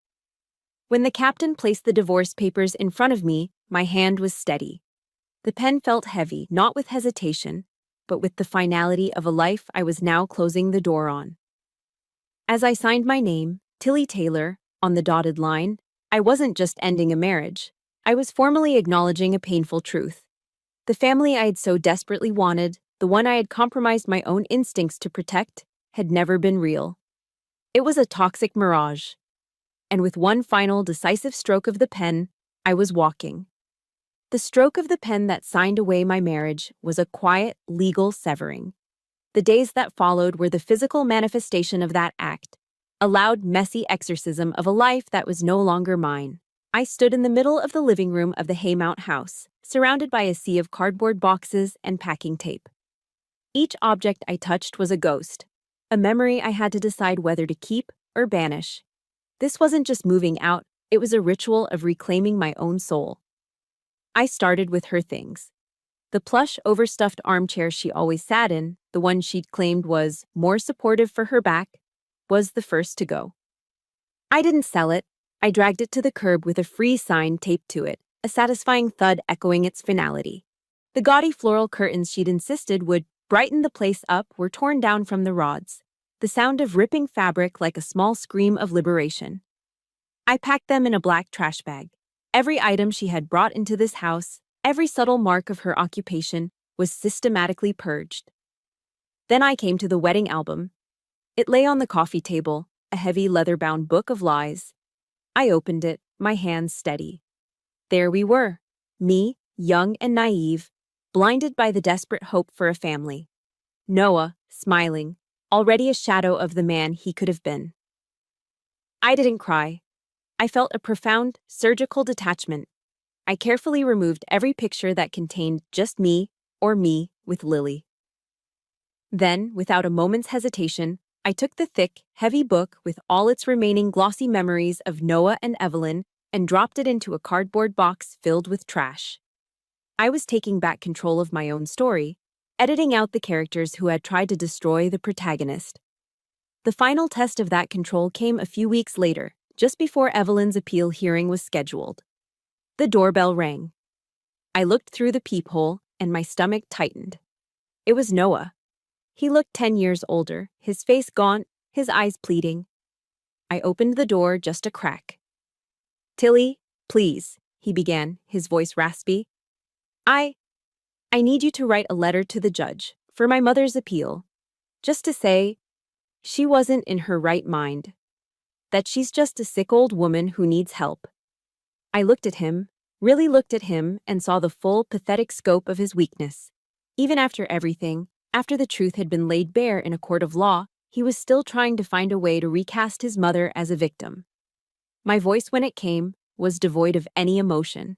When the captain placed the divorce papers in front of me, my hand was steady. The pen felt heavy, not with hesitation, but with the finality of a life I was now closing the door on. As I signed my name, Tilly Taylor, on the dotted line, I wasn't just ending a marriage. I was formally acknowledging a painful truth. The family I had so desperately wanted, the one I had compromised my own instincts to protect, had never been real. It was a toxic mirage. And with one final decisive stroke of the pen, I was walking. The stroke of the pen that signed away my marriage was a quiet, legal severing. The days that followed were the physical manifestation of that act, a loud, messy exorcism of a life that was no longer mine. I stood in the middle of the living room of the Haymount house, surrounded by a sea of cardboard boxes and packing tape. Each object I touched was a ghost, a memory I had to decide whether to keep or banish. This wasn't just moving out, it was a ritual of reclaiming my own soul. I started with her things. The plush, overstuffed armchair she always sat in, the one she'd claimed was more supportive for her back, was the first to go. I didn't sell it. I dragged it to the curb with a free sign taped to it, a satisfying thud echoing its finality. The gaudy floral curtains she'd insisted would brighten the place up were torn down from the rods, the sound of ripping fabric like a small scream of liberation. I packed them in a black trash bag. Every item she had brought into this house, every subtle mark of her occupation, was systematically purged. Then I came to the wedding album. It lay on the coffee table, a heavy leather-bound book of lies. I opened it, my hands steady. There we were, me, young and naive, blinded by the desperate hope for a family. Noah, smiling, already a shadow of the man he could have been. I didn't cry. I felt a profound, surgical detachment. I carefully removed every picture that contained just me or me with Lily. Then, without a moment's hesitation, I took the thick, heavy book with all its remaining glossy memories of Noah and Evelyn and dropped it into a cardboard box filled with trash. I was taking back control of my own story, editing out the characters who had tried to destroy the protagonist. The final test of that control came a few weeks later, just before Evelyn's appeal hearing was scheduled. The doorbell rang. I looked through the peephole, and my stomach tightened. It was Noah. He looked 10 years older, his face gaunt, his eyes pleading. I opened the door just a crack. "Tilly, please," he began, his voice raspy. I need you to write a letter to the judge, for my mother's appeal. Just to say, she wasn't in her right mind. That she's just a sick old woman who needs help." I looked at him, really looked at him, and saw the full, pathetic scope of his weakness. Even after everything, after the truth had been laid bare in a court of law, he was still trying to find a way to recast his mother as a victim. My voice, when it came, was devoid of any emotion.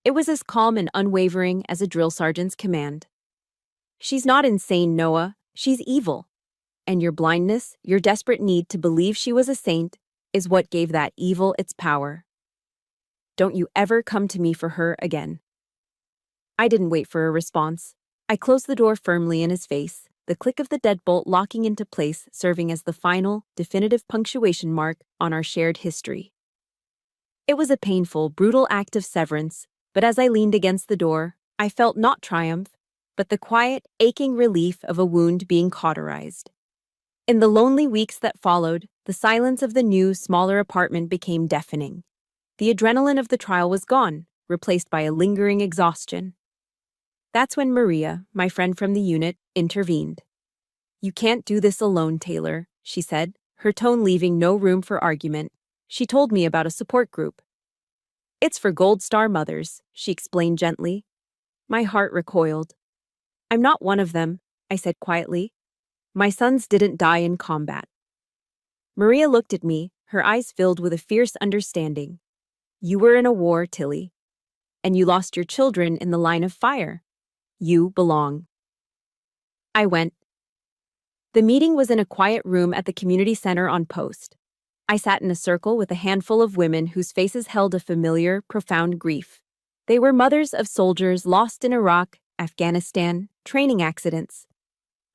It was as calm and unwavering as a drill sergeant's command. "She's not insane, Noah. She's evil. And your blindness, your desperate need to believe she was a saint, is what gave that evil its power. Don't you ever come to me for her again." I didn't wait for a response. I closed the door firmly in his face, the click of the deadbolt locking into place serving as the final, definitive punctuation mark on our shared history. It was a painful, brutal act of severance, but as I leaned against the door, I felt not triumph, but the quiet, aching relief of a wound being cauterized. In the lonely weeks that followed, the silence of the new, smaller apartment became deafening. The adrenaline of the trial was gone, replaced by a lingering exhaustion. That's when Maria, my friend from the unit, intervened. "You can't do this alone, Taylor," she said, her tone leaving no room for argument. She told me about a support group. "It's for Gold Star mothers," she explained gently. My heart recoiled. "I'm not one of them," I said quietly. "My sons didn't die in combat." Maria looked at me, her eyes filled with a fierce understanding. "You were in a war, Tilly. And you lost your children in the line of fire. You belong." I went. The meeting was in a quiet room at the community center on post. I sat in a circle with a handful of women whose faces held a familiar, profound grief. They were mothers of soldiers lost in Iraq, Afghanistan, training accidents.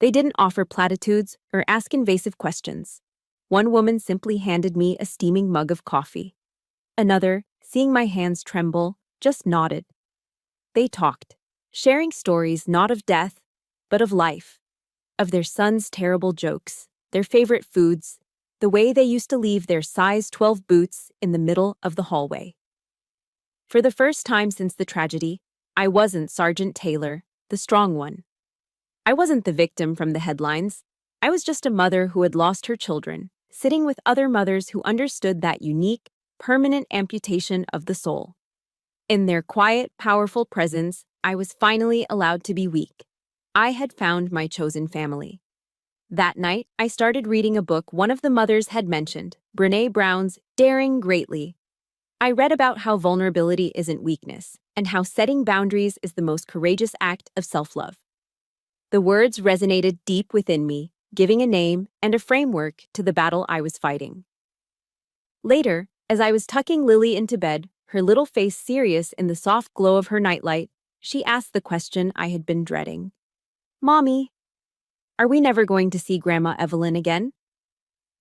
They didn't offer platitudes or ask invasive questions. One woman simply handed me a steaming mug of coffee. Another, seeing my hands tremble, just nodded. They talked, sharing stories not of death, but of life, of their sons' terrible jokes, their favorite foods, the way they used to leave their size 12 boots in the middle of the hallway. For the first time since the tragedy, I wasn't Sergeant Taylor, the strong one. I wasn't the victim from the headlines. I was just a mother who had lost her children, sitting with other mothers who understood that unique, permanent amputation of the soul. In their quiet, powerful presence, I was finally allowed to be weak. I had found my chosen family. That night, I started reading a book one of the mothers had mentioned, Brené Brown's Daring Greatly. I read about how vulnerability isn't weakness, and how setting boundaries is the most courageous act of self-love. The words resonated deep within me, giving a name and a framework to the battle I was fighting. Later, as I was tucking Lily into bed, her little face serious in the soft glow of her nightlight, she asked the question I had been dreading. "Mommy, are we never going to see Grandma Evelyn again?"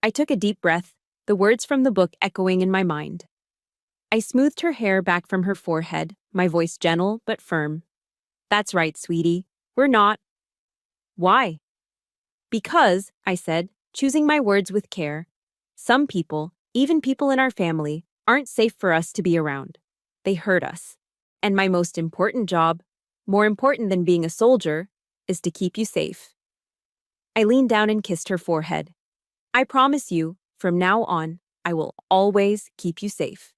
I took a deep breath, the words from the book echoing in my mind. I smoothed her hair back from her forehead, my voice gentle but firm. "That's right, sweetie. We're not." "Why?" "Because," I said, choosing my words with care, "some people, even people in our family, aren't safe for us to be around. They hurt us. And my most important job, more important than being a soldier, is to keep you safe." I leaned down and kissed her forehead. "I promise you, from now on, I will always keep you safe."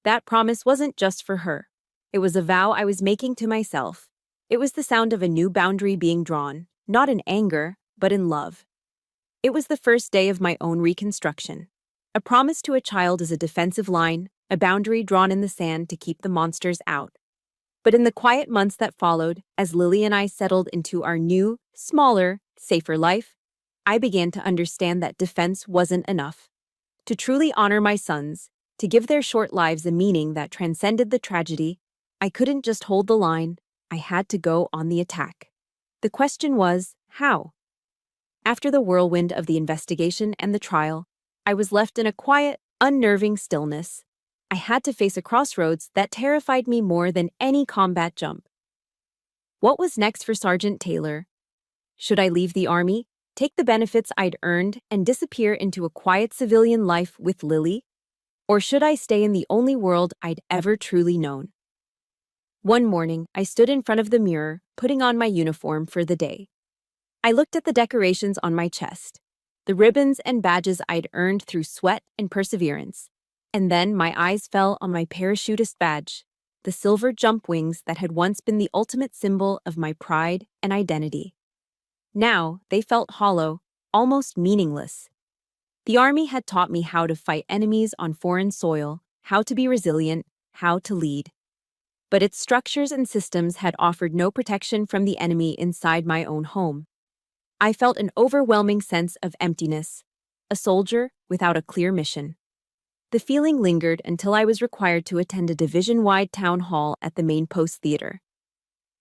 That promise wasn't just for her. It was a vow I was making to myself. It was the sound of a new boundary being drawn, not in anger, but in love. It was the first day of my own reconstruction. A promise to a child is a defensive line, a boundary drawn in the sand to keep the monsters out. But in the quiet months that followed, as Lily and I settled into our new, smaller, safer life, I began to understand that defense wasn't enough. To truly honor my sons, to give their short lives a meaning that transcended the tragedy, I couldn't just hold the line, I had to go on the attack. The question was, how? After the whirlwind of the investigation and the trial, I was left in a quiet, unnerving stillness. I had to face a crossroads that terrified me more than any combat jump. What was next for Sergeant Taylor? Should I leave the Army, take the benefits I'd earned, and disappear into a quiet civilian life with Lily? Or should I stay in the only world I'd ever truly known? One morning, I stood in front of the mirror, putting on my uniform for the day. I looked at the decorations on my chest, the ribbons and badges I'd earned through sweat and perseverance. And then my eyes fell on my parachutist badge, the silver jump wings that had once been the ultimate symbol of my pride and identity. Now, they felt hollow, almost meaningless. The Army had taught me how to fight enemies on foreign soil, how to be resilient, how to lead. But its structures and systems had offered no protection from the enemy inside my own home. I felt an overwhelming sense of emptiness, a soldier without a clear mission. The feeling lingered until I was required to attend a division-wide town hall at the main post theater.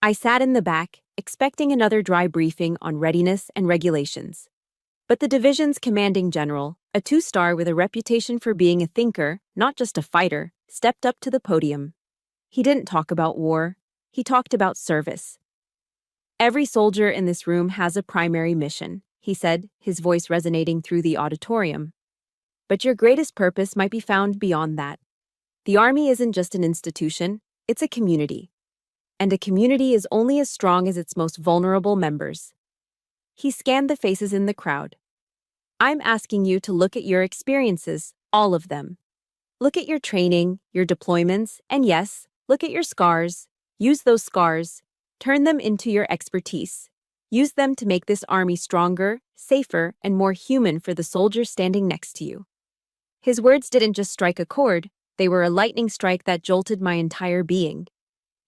I sat in the back, expecting another dry briefing on readiness and regulations. But the division's commanding general, a 2-star with a reputation for being a thinker, not just a fighter, stepped up to the podium. He didn't talk about war. He talked about service. "Every soldier in this room has a primary mission," he said, his voice resonating through the auditorium. "But your greatest purpose might be found beyond that. The Army isn't just an institution, it's a community. And a community is only as strong as its most vulnerable members." He scanned the faces in the crowd. "I'm asking you to look at your experiences, all of them. Look at your training, your deployments, and yes, look at your scars. Use those scars. Turn them into your expertise. Use them to make this Army stronger, safer, and more human for the soldier standing next to you." His words didn't just strike a chord, they were a lightning strike that jolted my entire being.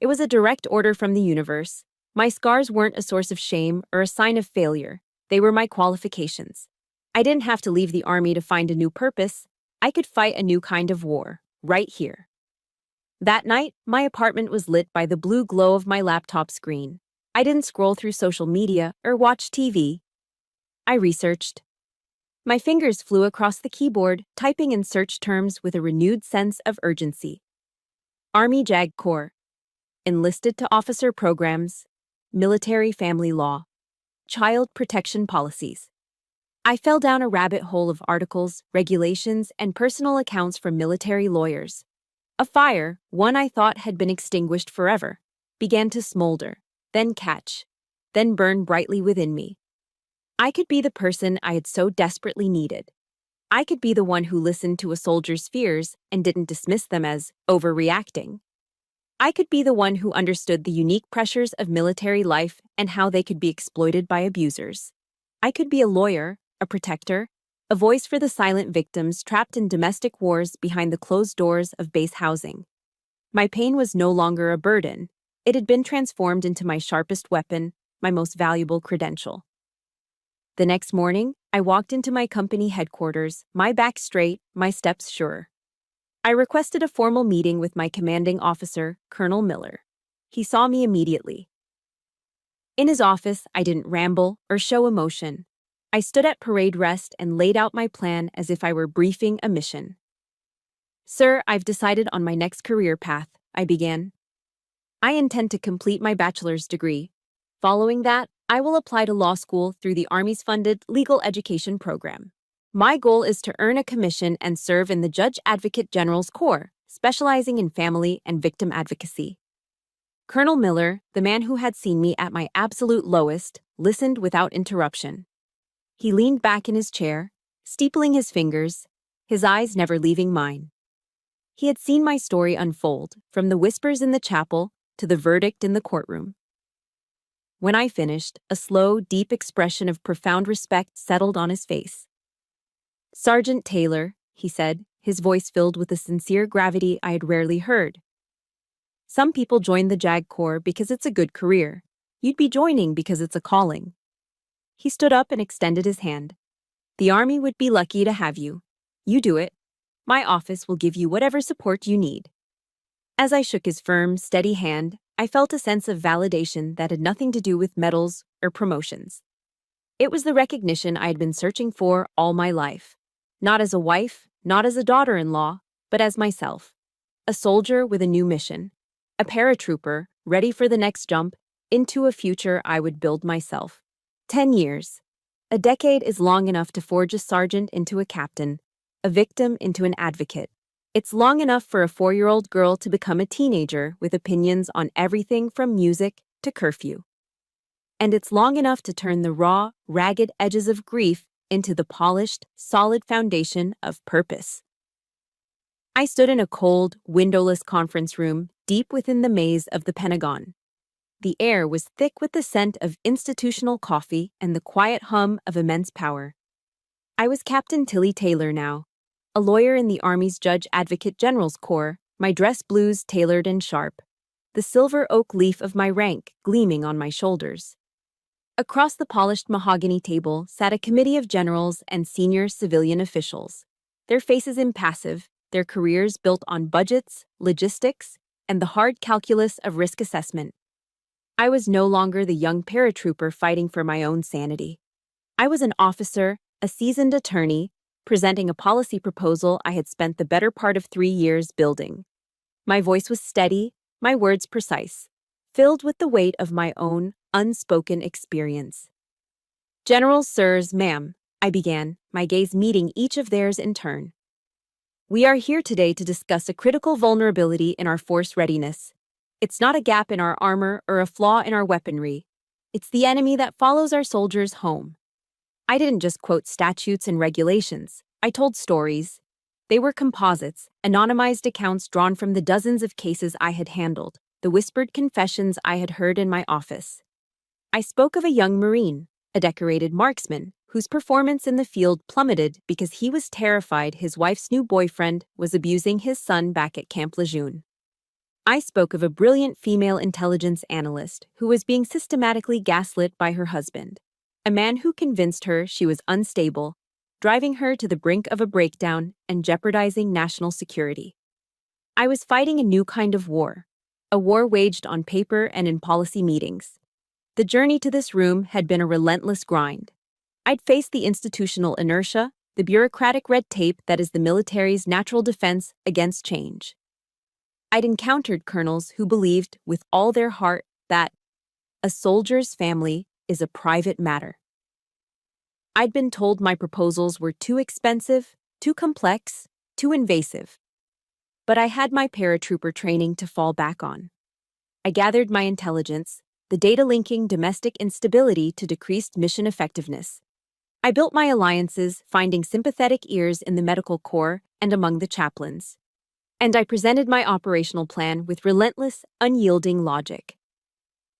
It was a direct order from the universe. My scars weren't a source of shame or a sign of failure. They were my qualifications. I didn't have to leave the Army to find a new purpose. I could fight a new kind of war, right here. That night, my apartment was lit by the blue glow of my laptop screen. I didn't scroll through social media or watch TV. I researched. My fingers flew across the keyboard, typing in search terms with a renewed sense of urgency. Army JAG Corps, enlisted to officer programs, military family law, child protection policies. I fell down a rabbit hole of articles, regulations, and personal accounts from military lawyers. A fire, one I thought had been extinguished forever, began to smolder, then catch, then burn brightly within me. I could be the person I had so desperately needed. I could be the one who listened to a soldier's fears and didn't dismiss them as overreacting. I could be the one who understood the unique pressures of military life and how they could be exploited by abusers. I could be a lawyer, a protector, a voice for the silent victims trapped in domestic wars behind the closed doors of base housing. My pain was no longer a burden. It had been transformed into my sharpest weapon, my most valuable credential. The next morning, I walked into my company headquarters, my back straight, my steps sure. I requested a formal meeting with my commanding officer, Colonel Miller. He saw me immediately. In his office, I didn't ramble or show emotion. I stood at parade rest and laid out my plan as if I were briefing a mission. "Sir, I've decided on my next career path," I began. "I intend to complete my bachelor's degree. Following that, I will apply to law school through the Army's funded legal education program. My goal is to earn a commission and serve in the Judge Advocate General's Corps, specializing in family and victim advocacy." Colonel Miller, the man who had seen me at my absolute lowest, listened without interruption. He leaned back in his chair, steepling his fingers, his eyes never leaving mine. He had seen my story unfold, from the whispers in the chapel to the verdict in the courtroom. When I finished, a slow, deep expression of profound respect settled on his face. "Sergeant Taylor," he said, his voice filled with a sincere gravity I had rarely heard. "Some people join the JAG Corps because it's a good career. You'd be joining because it's a calling." He stood up and extended his hand. "The Army would be lucky to have you. You do it. My office will give you whatever support you need." As I shook his firm, steady hand, I felt a sense of validation that had nothing to do with medals or promotions. It was the recognition I had been searching for all my life. Not as a wife, not as a daughter-in-law, but as myself. A soldier with a new mission. A paratrooper, ready for the next jump into a future I would build myself. 10 years. A decade is long enough to forge a sergeant into a captain, a victim into an advocate. It's long enough for a 4-year-old girl to become a teenager with opinions on everything from music to curfew. And it's long enough to turn the raw, ragged edges of grief into the polished, solid foundation of purpose. I stood in a cold, windowless conference room deep within the maze of the Pentagon. The air was thick with the scent of institutional coffee and the quiet hum of immense power. I was Captain Tilly Taylor now, a lawyer in the Army's Judge Advocate General's Corps, my dress blues tailored and sharp, the silver oak leaf of my rank gleaming on my shoulders. Across the polished mahogany table sat a committee of generals and senior civilian officials, their faces impassive, their careers built on budgets, logistics, and the hard calculus of risk assessment. I was no longer the young paratrooper fighting for my own sanity. I was an officer, a seasoned attorney, presenting a policy proposal I had spent the better part of 3 years building. My voice was steady, my words precise, filled with the weight of my own unspoken experience. "Generals, sirs, ma'am," I began, my gaze meeting each of theirs in turn. "We are here today to discuss a critical vulnerability in our force readiness. It's not a gap in our armor or a flaw in our weaponry. It's the enemy that follows our soldiers home." I didn't just quote statutes and regulations. I told stories. They were composites, anonymized accounts drawn from the dozens of cases I had handled, the whispered confessions I had heard in my office. I spoke of a young Marine, a decorated marksman, whose performance in the field plummeted because he was terrified his wife's new boyfriend was abusing his son back at Camp Lejeune. I spoke of a brilliant female intelligence analyst who was being systematically gaslit by her husband, a man who convinced her she was unstable, driving her to the brink of a breakdown and jeopardizing national security. I was fighting a new kind of war, a war waged on paper and in policy meetings. The journey to this room had been a relentless grind. I'd faced the institutional inertia, the bureaucratic red tape that is the military's natural defense against change. I'd encountered colonels who believed with all their heart that a soldier's family is a private matter. I'd been told my proposals were too expensive, too complex, too invasive. But I had my paratrooper training to fall back on. I gathered my intelligence, the data linking domestic instability to decreased mission effectiveness. I built my alliances, finding sympathetic ears in the medical corps and among the chaplains. And I presented my operational plan with relentless, unyielding logic.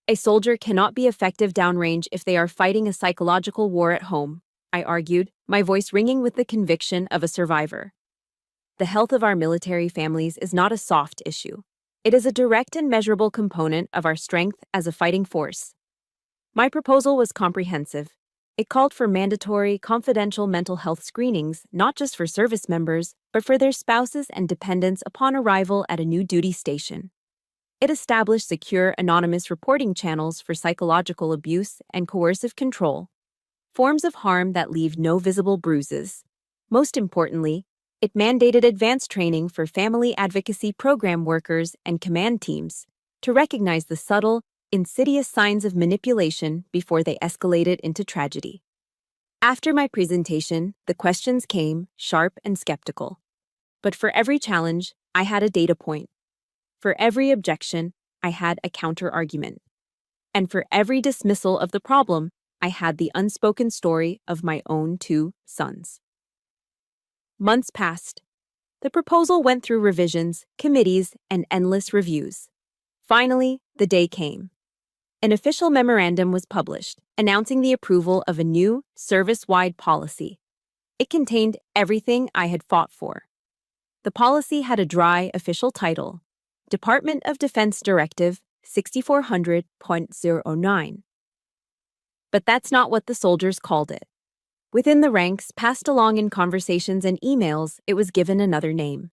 A soldier cannot be effective downrange if they are fighting a psychological war at home, I argued, my voice ringing with the conviction of a survivor. The health of our military families is not a soft issue. It is a direct and measurable component of our strength as a fighting force. My proposal was comprehensive. It called for mandatory, confidential mental health screenings, not just for service members, but for their spouses and dependents upon arrival at a new duty station. It established secure, anonymous reporting channels for psychological abuse and coercive control, forms of harm that leave no visible bruises. Most importantly, it mandated advanced training for family advocacy program workers and command teams to recognize the subtle, insidious signs of manipulation before they escalated into tragedy. After my presentation, the questions came, sharp and skeptical. But for every challenge, I had a data point. For every objection, I had a counter-argument. And for every dismissal of the problem, I had the unspoken story of my own 2 sons. Months passed. The proposal went through revisions, committees, and endless reviews. Finally, the day came. An official memorandum was published, announcing the approval of a new, service-wide policy. It contained everything I had fought for. The policy had a dry, official title, Department of Defense Directive 6400.09. But that's not what the soldiers called it. Within the ranks, passed along in conversations and emails, it was given another name.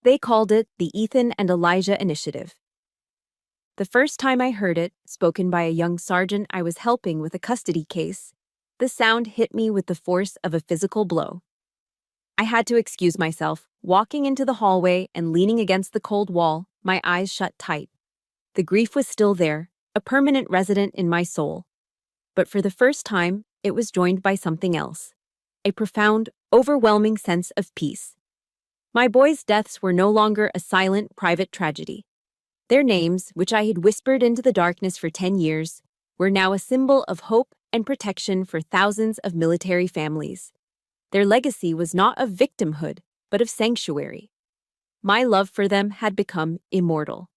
They called it the Ethan and Elijah Initiative. The first time I heard it, spoken by a young sergeant I was helping with a custody case, the sound hit me with the force of a physical blow. I had to excuse myself, walking into the hallway and leaning against the cold wall, my eyes shut tight. The grief was still there, a permanent resident in my soul. But for the first time, it was joined by something else, a profound, overwhelming sense of peace. My boys' deaths were no longer a silent, private tragedy. Their names, which I had whispered into the darkness for 10 years, were now a symbol of hope and protection for thousands of military families. Their legacy was not of victimhood, but of sanctuary. My love for them had become immortal.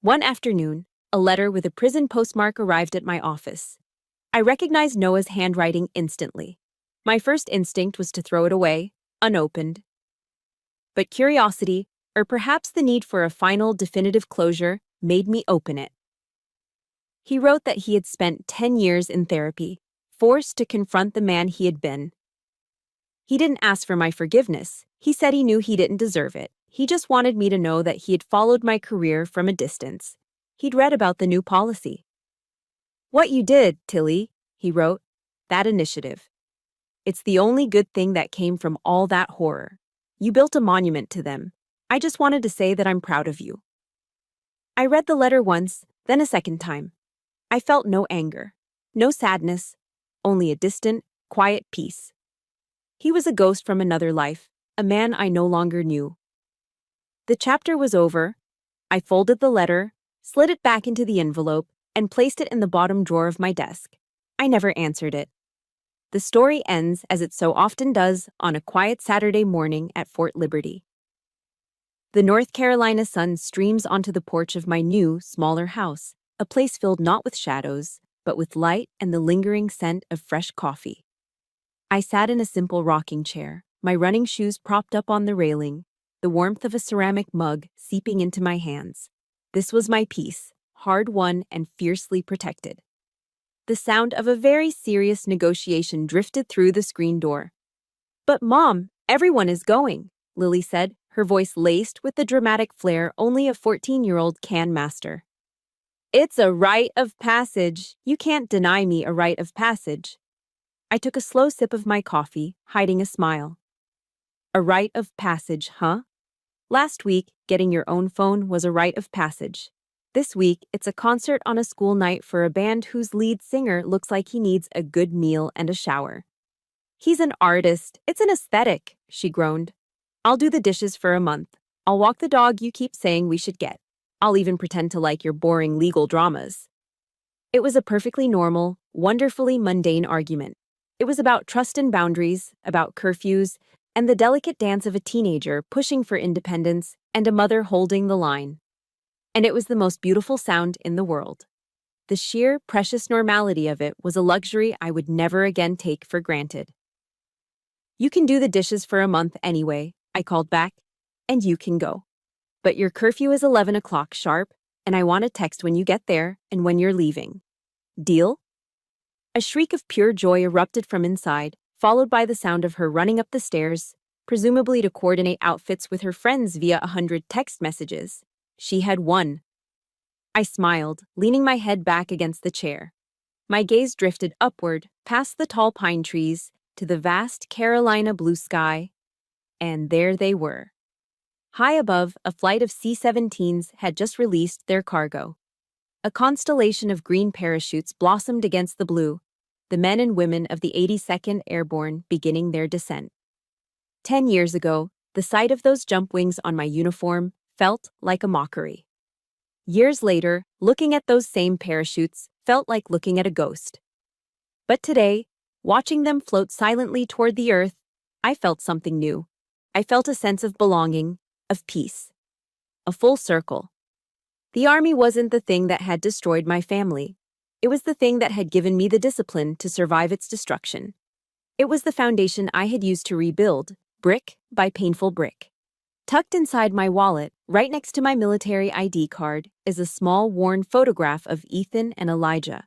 One afternoon, a letter with a prison postmark arrived at my office. I recognized Noah's handwriting instantly. My first instinct was to throw it away, unopened. But curiosity, or perhaps the need for a final, definitive closure, made me open it. He wrote that he had spent 10 years in therapy, forced to confront the man he had been. He didn't ask for my forgiveness. He said he knew he didn't deserve it. He just wanted me to know that he had followed my career from a distance. He'd read about the new policy. "What you did, Tilly," he wrote, "that initiative. It's the only good thing that came from all that horror. You built a monument to them. I just wanted to say that I'm proud of you." I read the letter once, then a second time. I felt no anger, no sadness, only a distant, quiet peace. He was a ghost from another life, a man I no longer knew. The chapter was over. I folded the letter, slid it back into the envelope, and placed it in the bottom drawer of my desk. I never answered it. The story ends, as it so often does, on a quiet Saturday morning at Fort Liberty. The North Carolina sun streams onto the porch of my new, smaller house, a place filled not with shadows, but with light and the lingering scent of fresh coffee. I sat in a simple rocking chair, my running shoes propped up on the railing, the warmth of a ceramic mug seeping into my hands. This was my peace, hard-won and fiercely protected. The sound of a very serious negotiation drifted through the screen door. "But Mom, everyone is going," Lily said, her voice laced with the dramatic flair only a 14-year-old can master. It's a rite of passage. You can't deny me a rite of passage. I took a slow sip of my coffee, hiding a smile. A rite of passage, huh? Last week, getting your own phone was a rite of passage. This week, it's a concert on a school night for a band whose lead singer looks like he needs a good meal and a shower. He's an artist. It's an aesthetic, she groaned. I'll do the dishes for a month. I'll walk the dog you keep saying we should get. I'll even pretend to like your boring legal dramas. It was a perfectly normal, wonderfully mundane argument. It was about trust and boundaries, about curfews, and the delicate dance of a teenager pushing for independence and a mother holding the line. And it was the most beautiful sound in the world. The sheer, precious normality of it was a luxury I would never again take for granted. You can do the dishes for a month anyway, I called back, and you can go. But your curfew is 11 o'clock sharp, and I want a text when you get there and when you're leaving. Deal? A shriek of pure joy erupted from inside, followed by the sound of her running up the stairs, presumably to coordinate outfits with her friends via 100 text messages. She had won. I smiled, leaning my head back against the chair. My gaze drifted upward, past the tall pine trees, to the vast Carolina blue sky, and there they were. High above, a flight of C-17s had just released their cargo. A constellation of green parachutes blossomed against the blue, the men and women of the 82nd Airborne beginning their descent. 10 years ago, the sight of those jump wings on my uniform felt like a mockery. Years later, looking at those same parachutes felt like looking at a ghost. But today, watching them float silently toward the earth, I felt something new. I felt a sense of belonging, of peace. A full circle. The Army wasn't the thing that had destroyed my family. It was the thing that had given me the discipline to survive its destruction. It was the foundation I had used to rebuild, brick by painful brick. Tucked inside my wallet, right next to my military ID card, is a small, worn photograph of Ethan and Elijah.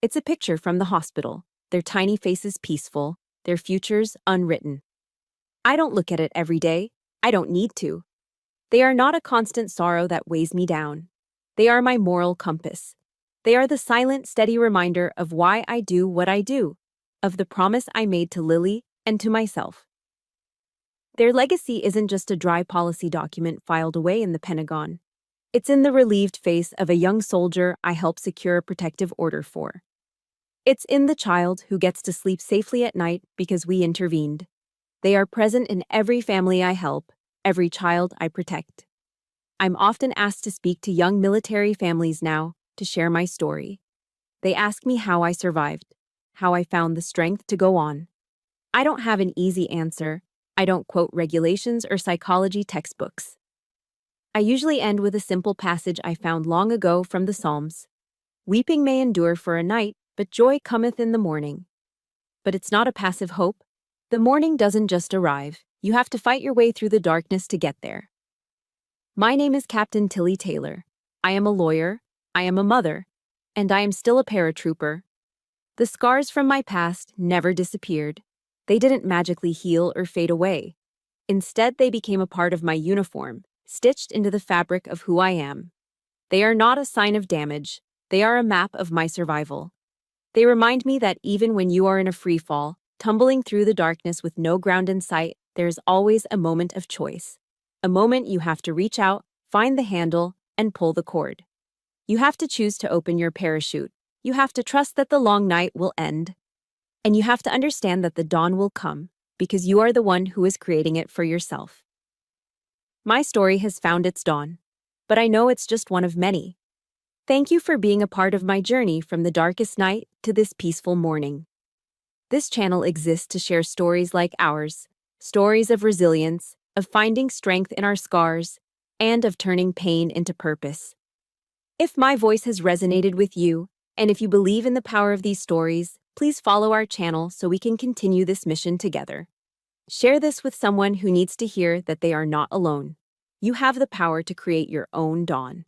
It's a picture from the hospital, their tiny faces peaceful, their futures unwritten. I don't look at it every day. I don't need to. They are not a constant sorrow that weighs me down. They are my moral compass. They are the silent, steady reminder of why I do what I do, of the promise I made to Lily and to myself. Their legacy isn't just a dry policy document filed away in the Pentagon. It's in the relieved face of a young soldier I helped secure a protective order for. It's in the child who gets to sleep safely at night because we intervened. They are present in every family I help, every child I protect. I'm often asked to speak to young military families now to share my story. They ask me how I survived, how I found the strength to go on. I don't have an easy answer. I don't quote regulations or psychology textbooks. I usually end with a simple passage I found long ago from the Psalms. Weeping may endure for a night, but joy cometh in the morning. But it's not a passive hope. The morning doesn't just arrive. You have to fight your way through the darkness to get there. My name is Captain Tilly Taylor. I am a lawyer, I am a mother, and I am still a paratrooper. The scars from my past never disappeared. They didn't magically heal or fade away. Instead, they became a part of my uniform, stitched into the fabric of who I am. They are not a sign of damage. They are a map of my survival. They remind me that even when you are in a free fall, tumbling through the darkness with no ground in sight, there is always a moment of choice. A moment you have to reach out, find the handle, and pull the cord. You have to choose to open your parachute. You have to trust that the long night will end. And you have to understand that the dawn will come, because you are the one who is creating it for yourself. My story has found its dawn, but I know it's just one of many. Thank you for being a part of my journey from the darkest night to this peaceful morning. This channel exists to share stories like ours, stories of resilience, of finding strength in our scars, and of turning pain into purpose. If my voice has resonated with you, and if you believe in the power of these stories, please follow our channel so we can continue this mission together. Share this with someone who needs to hear that they are not alone. You have the power to create your own dawn.